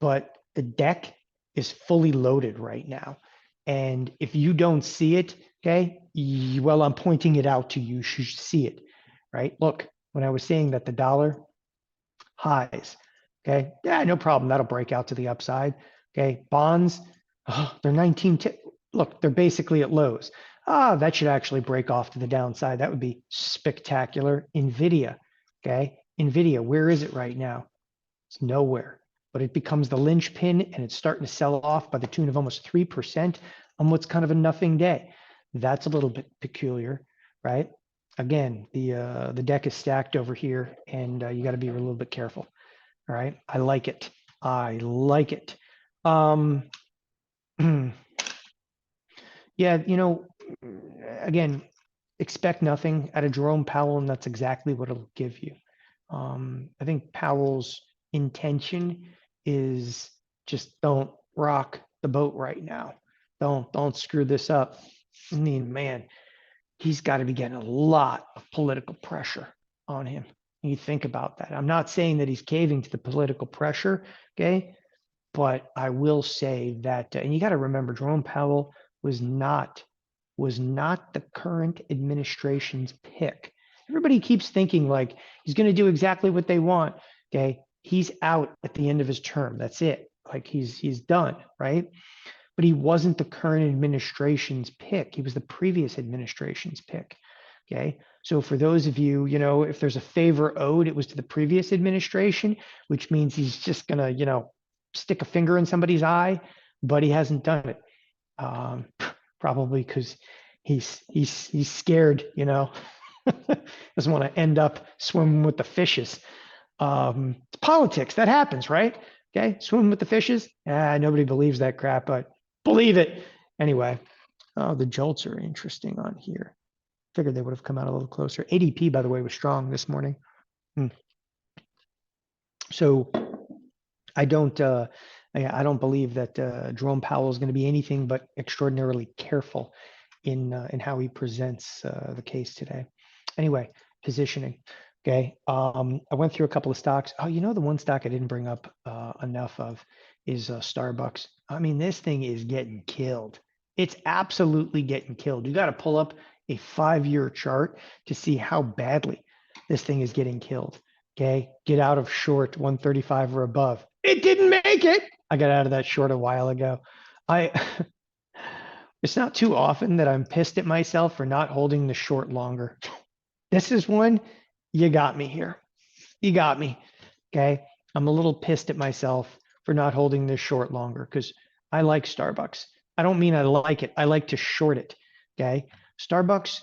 But the deck is fully loaded right now. And if you don't see it, okay, well, I'm pointing it out to you. You should see it, right? Look, when I was saying that the dollar highs, okay, yeah, no problem. That'll break out to the upside. Okay, bonds, they're 19. Look, they're basically at lows. That should actually break off to the downside. That would be spectacular. Nvidia, okay, Nvidia, where is it right now? It's nowhere, but it becomes the linchpin and it's starting to sell off by the tune of almost 3% on what's kind of a nothing day. That's a little bit peculiar, right? Again, the deck is stacked over here, and you got to be a little bit careful. All right, I like it. I like it. Yeah, again, expect nothing out of Jerome Powell, and that's exactly what it'll give you. I think Powell's intention is just don't rock the boat right now. Don't screw this up. I mean, man, he's got to be getting a lot of political pressure on him. You think about that. I'm not saying that he's caving to the political pressure, okay? But I will say that, and you got to remember, Jerome Powell was not the current administration's pick. Everybody keeps thinking like he's going to do exactly what they want. Okay, he's out at the end of his term. That's it. Like he's done, right? But he wasn't the current administration's pick. He was the previous administration's pick. Okay. So for those of you, if there's a favor owed, it was to the previous administration, which means he's just gonna, stick a finger in somebody's eye, but he hasn't done it. Probably because he's scared, doesn't want to end up swimming with the fishes. It's politics. That happens, right? Okay, swimming with the fishes. Nobody believes that crap, but believe it anyway. Oh, the jolts are interesting on here. Figured they would have come out a little closer. ADP, by the way, was strong this morning. So I don't believe that Jerome Powell is going to be anything but extraordinarily careful in how he presents the case today. Anyway, positioning. Okay, I went through a couple of stocks. Oh, the one stock I didn't bring up enough of is Starbucks. I mean, this thing is getting killed. It's absolutely getting killed. You got to pull up a 5-year chart to see how badly this thing is getting killed. Okay, get out of short 135 or above. It didn't make it. I got out of that short a while ago. It's not too often that I'm pissed at myself for not holding the short longer. This is one, you got me here. You got me. Okay. I'm a little pissed at myself for not holding this short longer because I like Starbucks. I don't mean I like it. I like to short it. Okay. Starbucks,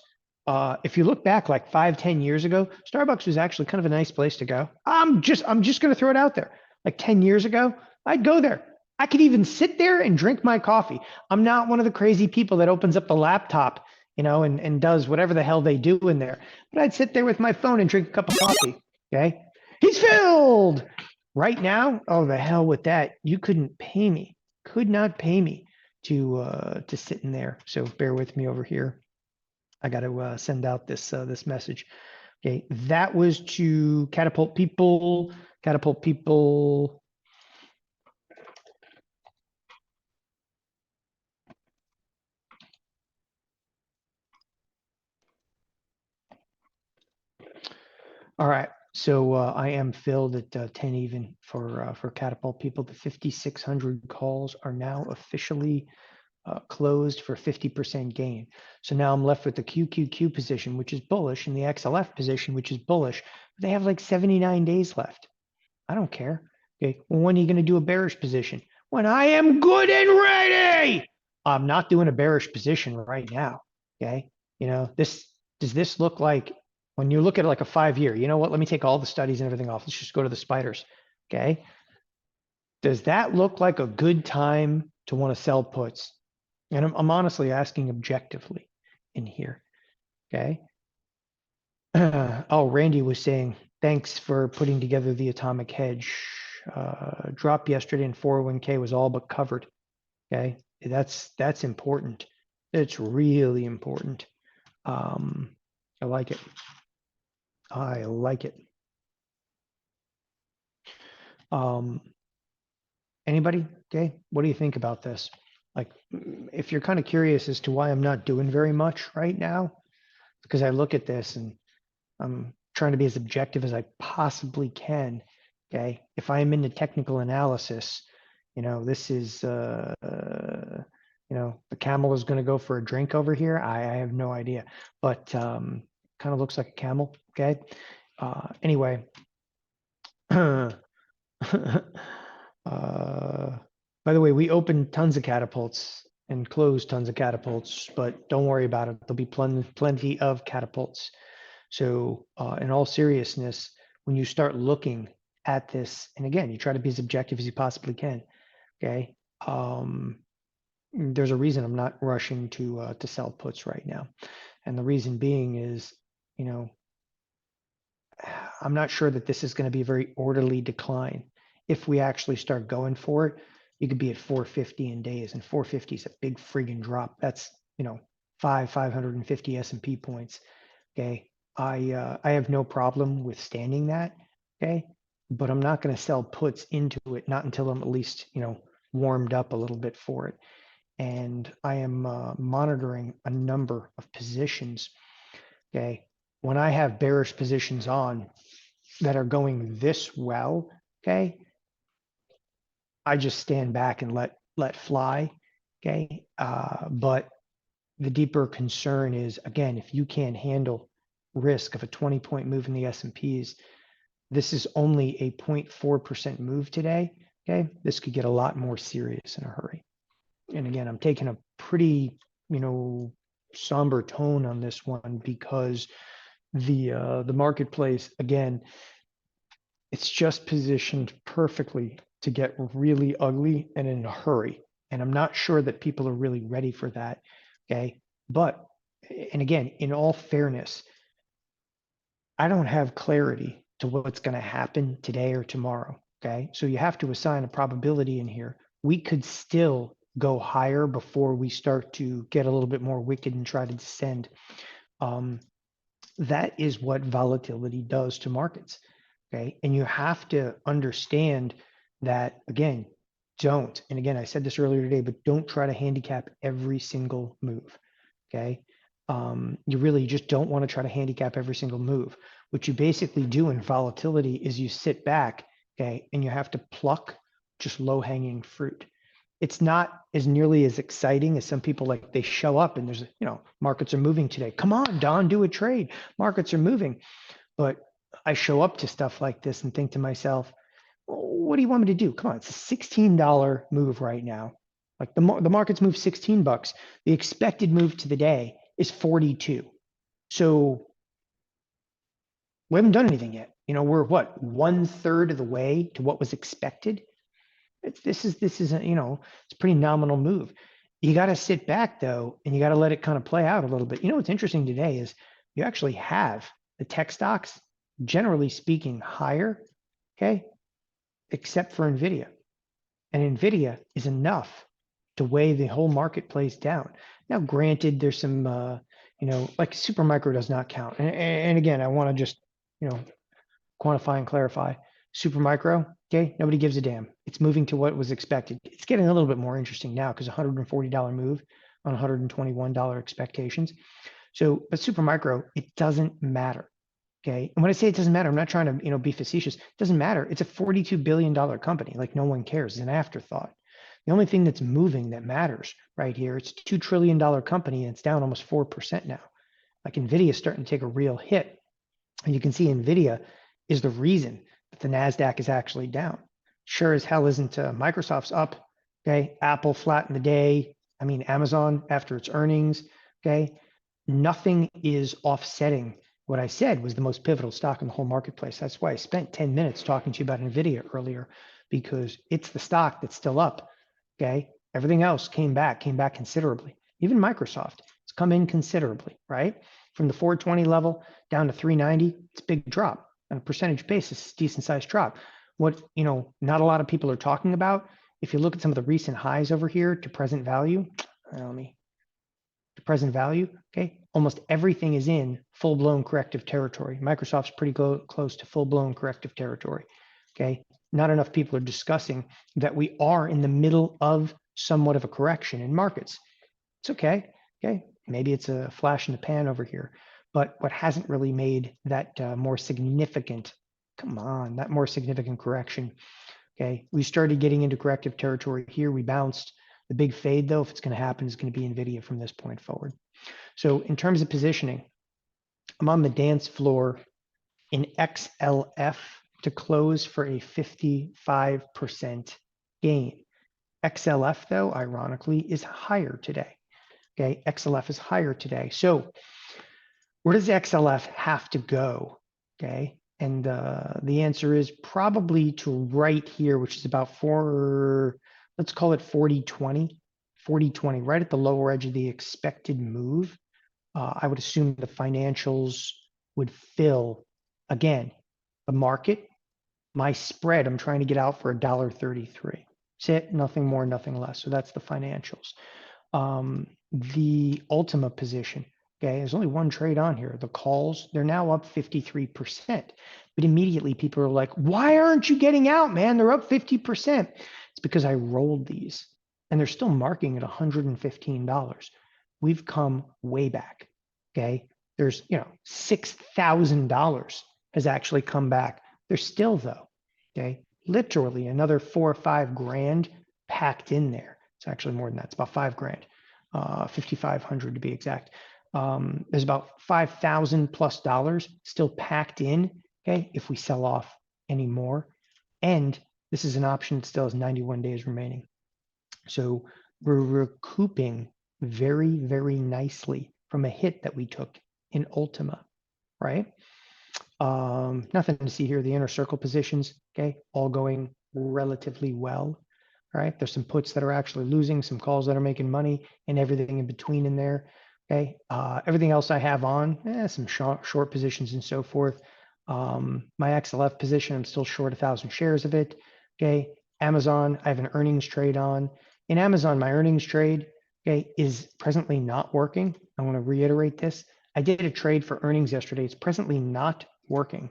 if you look back like 5-10 years ago, Starbucks was actually kind of a nice place to go. I'm just going to throw it out there. Like 10 years ago, I'd go there. I could even sit there and drink my coffee. I'm not one of the crazy people that opens up the laptop, and does whatever the hell they do in there. But I'd sit there with my phone and drink a cup of coffee. Okay. He's filled right now. Oh, the hell with that. You couldn't pay me, could not pay me to sit in there. So bear with me over here. I got to send out this message. Okay, that was to catapult people. All right. So I am filled at 10 even for Catapult people. The 5,600 calls are now officially closed for 50% gain. So now I'm left with the QQQ position, which is bullish, and the XLF position, which is bullish. But they have like 79 days left. I don't care. Okay. Well, when are you going to do a bearish position? When I am good and ready. I'm not doing a bearish position right now. Okay. Does this look like when you look at like a 5-year, you know what? Let me take all the studies and everything off. Let's just go to the spiders. Okay. Does that look like a good time to want to sell puts? And I'm honestly asking objectively in here. Okay. Oh, Randy was saying, thanks for putting together the atomic hedge. Drop yesterday in 401k was all but covered. Okay. That's important. It's really important. I like it. I like it. Anybody? Okay. What do you think about this? Like, if you're kind of curious as to why I'm not doing very much right now, because I look at this and I'm trying to be as objective as I possibly can. Okay. If I'm into technical analysis, this is, the camel is going to go for a drink over here. I have no idea, but kind of looks like a camel. Okay. Anyway, by the way, we opened tons of catapults and closed tons of catapults, but don't worry about it. There'll be plenty of catapults. So in all seriousness, when you start looking at this, and again, you try to be as objective as you possibly can, okay? There's a reason I'm not rushing to sell puts right now. And the reason being is, I'm not sure that this is going to be a very orderly decline. If we actually start going for it, you could be at 450 in days, and 450 is a big friggin' drop. That's 550 S&P points. Okay, I have no problem withstanding that. Okay, but I'm not going to sell puts into it, not until I'm at least warmed up a little bit for it. And I am monitoring a number of positions. Okay, when I have bearish positions on that are going this well, okay, I just stand back and let fly. Okay, but the deeper concern is, again, if you can't handle risk of a 20-point move in the S&Ps, this is only a 0.4% move today. Okay, this could get a lot more serious in a hurry. And again, I'm taking a pretty somber tone on this one because the marketplace, again, it's just positioned perfectly to get really ugly and in a hurry. And I'm not sure that people are really ready for that. Okay. But, and again, in all fairness, I don't have clarity to what's going to happen today or tomorrow. Okay. So you have to assign a probability in here. We could still go higher before we start to get a little bit more wicked and try to descend. That is what volatility does to markets. Okay. And you have to understand that, again, and again, I said this earlier today, but don't try to handicap every single move. Okay. You really just don't want to try to handicap every single move. What you basically do in volatility is you sit back, okay, and you have to pluck just low-hanging fruit. It's not as nearly as exciting as some people like they show up and there's, markets are moving today. Come on, Don, do a trade. Markets are moving. But I show up to stuff like this and think to myself, what do you want me to do? Come on, it's a $16 move right now. Like the markets move $16. The expected move to the day is 42. So we haven't done anything yet. We're what, 1/3 of the way to what was expected. This is a, it's a pretty nominal move. You got to sit back though, and you got to let it kind of play out a little bit. What's interesting today is you actually have the tech stocks, generally speaking, higher, okay, except for Nvidia. And Nvidia is enough to weigh the whole marketplace down. Now, granted, there's some, like Supermicro does not count. And again, I want to just, quantify and clarify. Supermicro, okay, nobody gives a damn. It's moving to what was expected. It's getting a little bit more interesting now because $140 move on $121 expectations. So, but Supermicro, it doesn't matter. Okay. And when I say it doesn't matter, I'm not trying to, be facetious. It doesn't matter. It's a $42 billion company. Like no one cares. It's an afterthought. The only thing that's moving that matters right here, it's a $2 trillion company and it's down almost 4% now. Like Nvidia is starting to take a real hit. And you can see Nvidia is the reason that the Nasdaq is actually down. Sure as hell isn't Microsoft's up. Okay. Apple flat in the day. I mean, Amazon after its earnings. Okay. Nothing is offsetting what I said was the most pivotal stock in the whole marketplace. That's why I spent 10 minutes talking to you about Nvidia earlier, because it's the stock that's still up. Okay. Everything else came back considerably. Even Microsoft, it's come in considerably, right? From the 420 level down to 390, it's a big drop on a percentage basis, decent sized drop. What, not a lot of people are talking about, if you look at some of the recent highs over here to present value, okay, almost everything is in full-blown corrective territory. Microsoft's pretty close to full-blown corrective territory, okay? Not enough people are discussing that we are in the middle of somewhat of a correction in markets. It's okay, okay? Maybe it's a flash in the pan over here, but what hasn't really made that more significant, that more significant correction, okay? We started getting into corrective territory here. We bounced. The big fade, though, if it's going to happen, is going to be Nvidia from this point forward. So in terms of positioning, I'm on the dance floor in XLF to close for a 55% gain. XLF, though, ironically, is higher today. Okay, XLF is higher today. So where does XLF have to go? Okay, and the answer is probably to right here, which is about let's call it 40-20, right at the lower edge of the expected move. I would assume the financials would fill, again, the market, my spread, I'm trying to get out for $1.33. That's it, nothing more, nothing less. So that's the financials. The Ultima position, okay, there's only one trade on here. The calls, they're now up 53%. But immediately people are like, why aren't you getting out, man? They're up 50%. It's because I rolled these and they're still marking at $115. We've come way back, okay? There's, $6,000 has actually come back. There's still, though, okay, literally another 4 or 5 grand packed in there. It's actually more than that. It's about 5 grand, 5,500 to be exact. There's about $5,000+ still packed in, okay, if we sell off any more. And this is an option that still has 91 days remaining. So we're recouping very, very nicely from a hit that we took in Ultima, right? Nothing to see here. The inner circle positions, okay, all going relatively well. All right, there's some puts that are actually losing, some calls that are making money, and everything in between in there. Okay, everything else I have on, some short positions and so forth. My XLF position, I'm still short 1,000 shares of it. Okay, Amazon, I have an earnings trade on. In Amazon, my earnings trade, okay, is presently not working. I want to reiterate this. I did a trade for earnings yesterday. It's presently not working.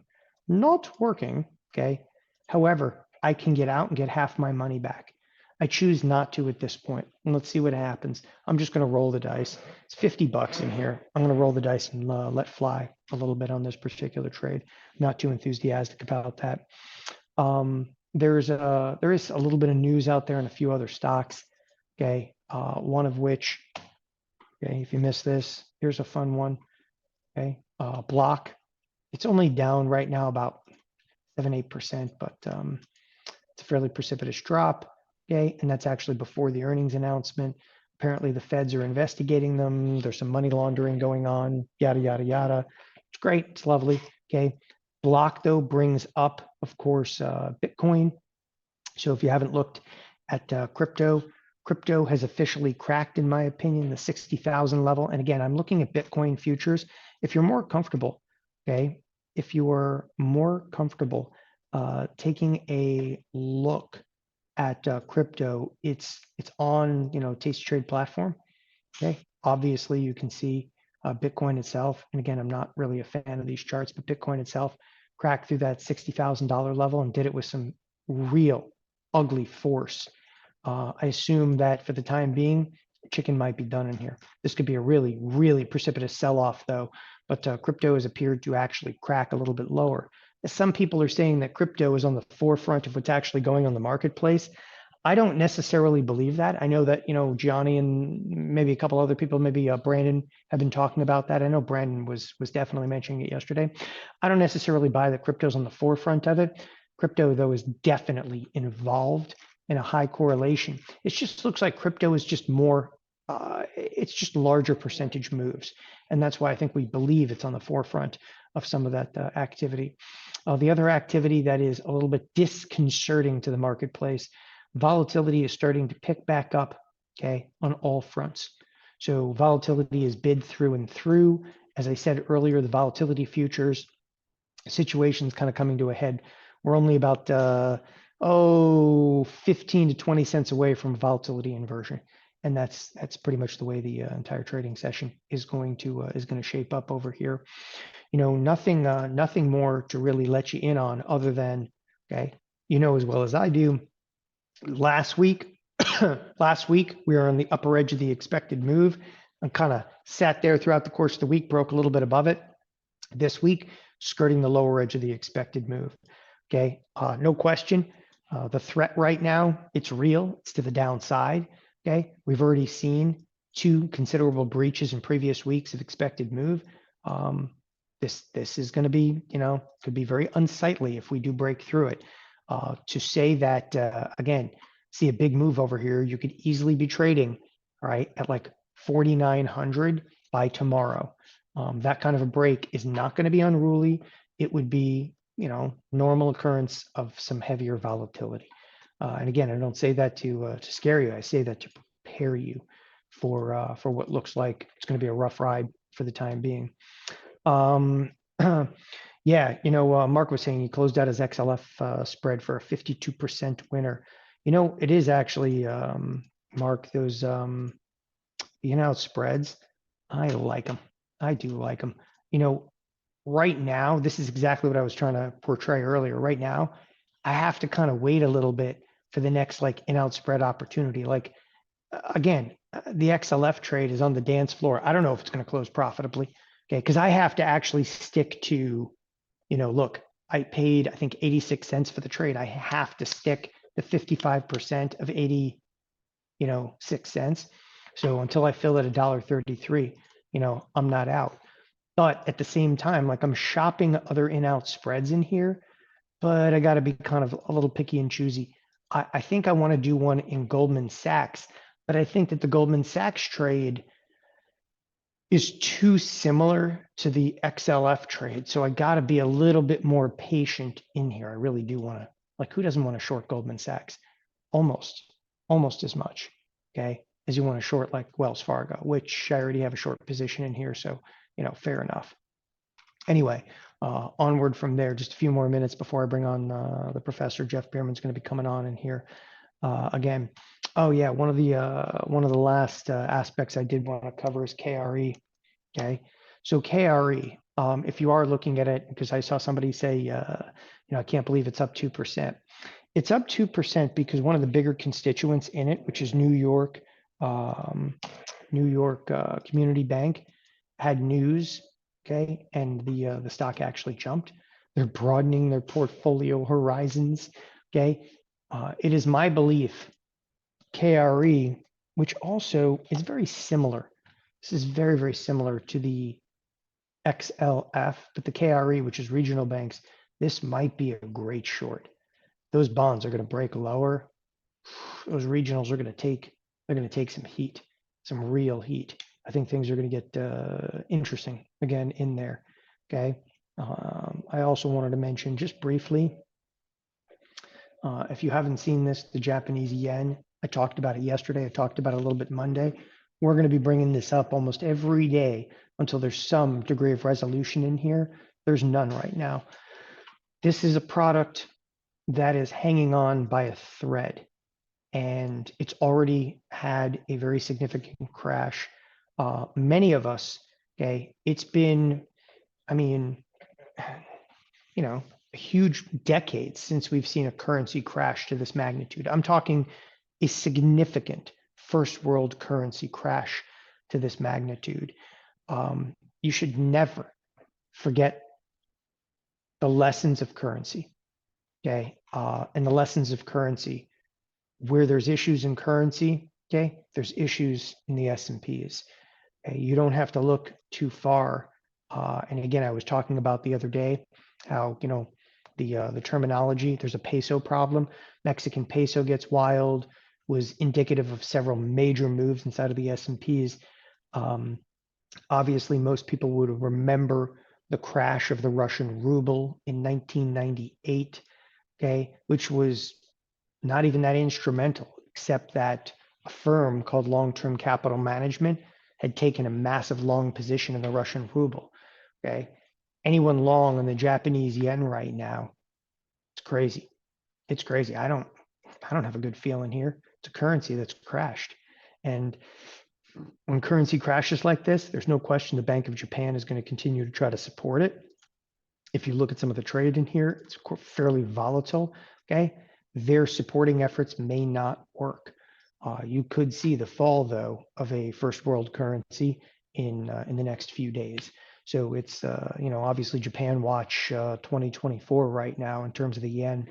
Okay. However, I can get out and get half my money back. I choose not to at this point. And let's see what happens. I'm just going to roll the dice. It's $50 in here. I'm going to roll the dice and let fly a little bit on this particular trade. Not too enthusiastic about that. There is a little bit of news out there and a few other stocks. Okay. One of which, okay, if you missed this, here's a fun one. Okay. Block. It's only down right now about 7-8%, but it's a fairly precipitous drop. Okay, and that's actually before the earnings announcement. Apparently, the feds are investigating them. There's some money laundering going on. Yada yada yada. It's great. It's lovely. Okay, Block though brings up, of course, Bitcoin. So if you haven't looked at crypto has officially cracked, in my opinion, the 60,000 level. And again, I'm looking at Bitcoin futures. If you're more comfortable, okay, if you are more comfortable taking a look at crypto, it's on TastyTrade platform. Okay, obviously you can see Bitcoin itself, and again, I'm not really a fan of these charts, but Bitcoin itself cracked through that $60,000 level and did it with some real ugly force. I assume that for the time being, chicken might be done in here. This could be a really, really precipitous sell-off though, but crypto has appeared to actually crack a little bit lower. Some people are saying that crypto is on the forefront of what's actually going on the marketplace. I don't necessarily believe that. I know that, Johnny and maybe a couple other people, maybe Brandon, have been talking about that. I know Brandon was definitely mentioning it yesterday. I don't necessarily buy that crypto's on the forefront of it. Crypto, though, is definitely involved in a high correlation. It just looks like crypto is just more, it's just larger percentage moves. And that's why I think we believe it's on the forefront of some of that activity. The other activity that is a little bit disconcerting to the marketplace, volatility is starting to pick back up, okay, on all fronts. So volatility is bid through and through. As I said earlier, the volatility futures situation is kind of coming to a head. We're only about 15 to 20 cents away from volatility inversion, and that's pretty much the way the entire trading session is going to shape up over here. Nothing more to really let you in on other than, okay, as well as I do, last week we were on the upper edge of the expected move and kind of sat there throughout the course of the week, broke a little bit above it. This week, skirting the lower edge of the expected move. Okay, no question. The threat right now, it's real. It's to the downside. Okay, we've already seen 2 considerable breaches in previous weeks of expected move. This is going to be, could be very unsightly if we do break through it. To say that, again, see a big move over here, you could easily be trading, right, at like 4,900 by tomorrow. That kind of a break is not going to be unruly. It would be, normal occurrence of some heavier volatility. And again, I don't say that to scare you. I say that to prepare you for what looks like it's going to be a rough ride for the time being. Yeah, Mark was saying he closed out his XLF spread for a 52% winner. It is actually, Mark, those in-out spreads, I like them. I do like them. Right now, this is exactly what I was trying to portray earlier. Right now, I have to kind of wait a little bit for the next like in-out spread opportunity. Like, again, the XLF trade is on the dance floor. I don't know if it's going to close profitably. Okay, because I have to actually stick to, look, I paid, I think, 86 cents for the trade. I have to stick to 55% of 86 cents. So until I fill at $1.33, I'm not out. But at the same time, like I'm shopping other in-out spreads in here, but I got to be kind of a little picky and choosy. I think I want to do one in Goldman Sachs, but I think that the Goldman Sachs trade is too similar to the XLF trade. So I got to be a little bit more patient in here. I really do want to, like, who doesn't want to short Goldman Sachs? Almost as much, okay, as you want to short like Wells Fargo, which I already have a short position in here. So, fair enough. Anyway, onward from there, just a few more minutes before I bring on the professor. Jeff Bierman's going to be coming on in here again. Oh yeah, one of the last aspects I did want to cover is KRE. Okay, so KRE, if you are looking at it, because I saw somebody say, I can't believe it's up 2%. It's up 2% because one of the bigger constituents in it, which is New York Community Bank, had news, okay, and the stock actually jumped. They're broadening their portfolio horizons, okay. It is my belief, KRE, which also is very similar. This is very, very similar to the XLF, but the KRE, which is regional banks, this might be a great short. Those bonds are going to break lower. Those regionals are going to take some heat, some real heat. I think things are going to get interesting again in there. Okay. I also wanted to mention just briefly, if you haven't seen this, the Japanese yen, I talked about it yesterday. I talked about it a little bit Monday. We're going to be bringing this up almost every day until there's some degree of resolution in here. There's none right now. This is a product that is hanging on by a thread, and it's already had a very significant crash. Many of us, okay, it's been, a huge decades since we've seen a currency crash to this magnitude. I'm talking a significant first world currency crash to this magnitude. You should never forget the lessons of currency, okay? And the lessons of currency, where there's issues in currency, okay, there's issues in the S&Ps. Okay? You don't have to look too far. And again, I was talking about the other day how, you know, the terminology, there's a peso problem. Mexican peso gets wild, was indicative of several major moves inside of the S&Ps. Obviously, most people would remember the crash of the Russian ruble in 1998, okay, which was not even that instrumental, except that a firm called Long-Term Capital Management had taken a massive long position in the Russian ruble, okay? Anyone long on the Japanese yen right now, it's crazy. It's crazy. I don't have a good feeling here. It's a currency that's crashed. And when currency crashes like this, there's no question the Bank of Japan is going to continue to try to support it. If you look at some of the trade in here, it's fairly volatile, okay? Their supporting efforts may not work. You could see the fall, though, of a first world currency in the next few days. So it's, you know, obviously Japan watch 2024 right now in terms of the yen.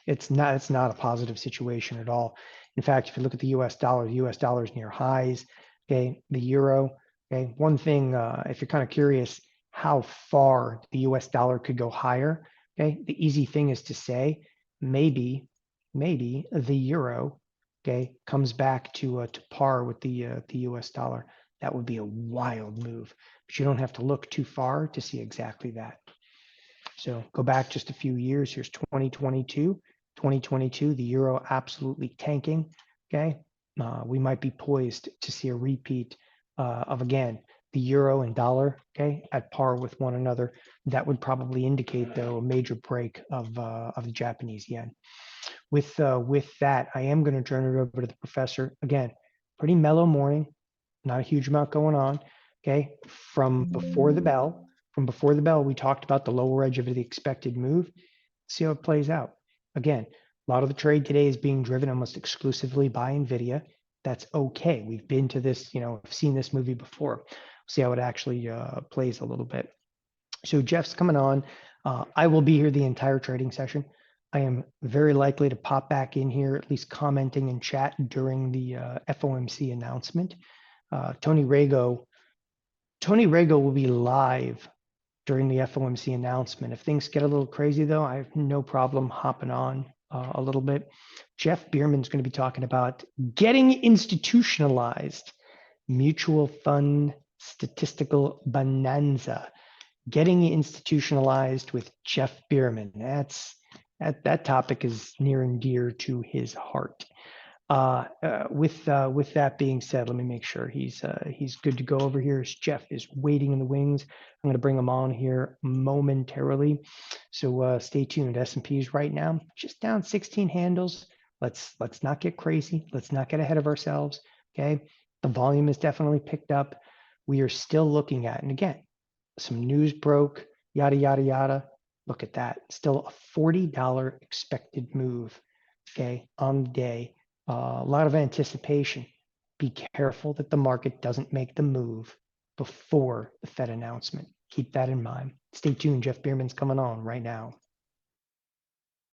It's not a positive situation at all. In fact, if you look at the US dollar is near highs, okay? The euro, okay? One thing, if you're kind of curious how far the US dollar could go higher, okay? The easy thing is to say, maybe the euro, okay, comes back to par with the US dollar. That would be a wild move, but you don't have to look too far to see exactly that. So go back just a few years. Here's 2022. 2022, the euro absolutely tanking. Okay, we might be poised to see a repeat of, again, the euro and dollar, okay, at par with one another. That would probably indicate, though, a major break of the Japanese yen. With that, I am going to turn it over to the professor. Again, pretty mellow morning, not a huge amount going on. Okay, from before the bell, we talked about the lower edge of the expected move. See how it plays out. Again, a lot of the trade today is being driven almost exclusively by Nvidia. That's okay. We've been to this, you know, I've seen this movie before. See how it actually plays a little bit. So Jeff's coming on. I will be here the entire trading session. I am very likely to pop back in here, at least commenting in chat during the FOMC announcement. Tony Rago will be live during the FOMC announcement. If things get a little crazy, though, I have no problem hopping on a little bit. Jeff Bierman's going to be talking about getting institutionalized, mutual fund statistical bonanza. Getting institutionalized with Jeff Bierman. That topic is near and dear to his heart. With that being said, let me make sure he's good to go over here. Jeff is waiting in the wings. I'm going to bring him on here momentarily. So stay tuned. S&Ps right now just down 16 handles. Let's not get crazy. Let's not get ahead of ourselves. Okay, the volume is definitely picked up. We are still looking at, and again, some news broke, yada yada yada. Look at that. Still a $40 expected move. Okay, on the day. A lot of anticipation. Be careful that the market doesn't make the move before the Fed announcement. Keep that in mind. Stay tuned. Jeff Bierman's coming on right now.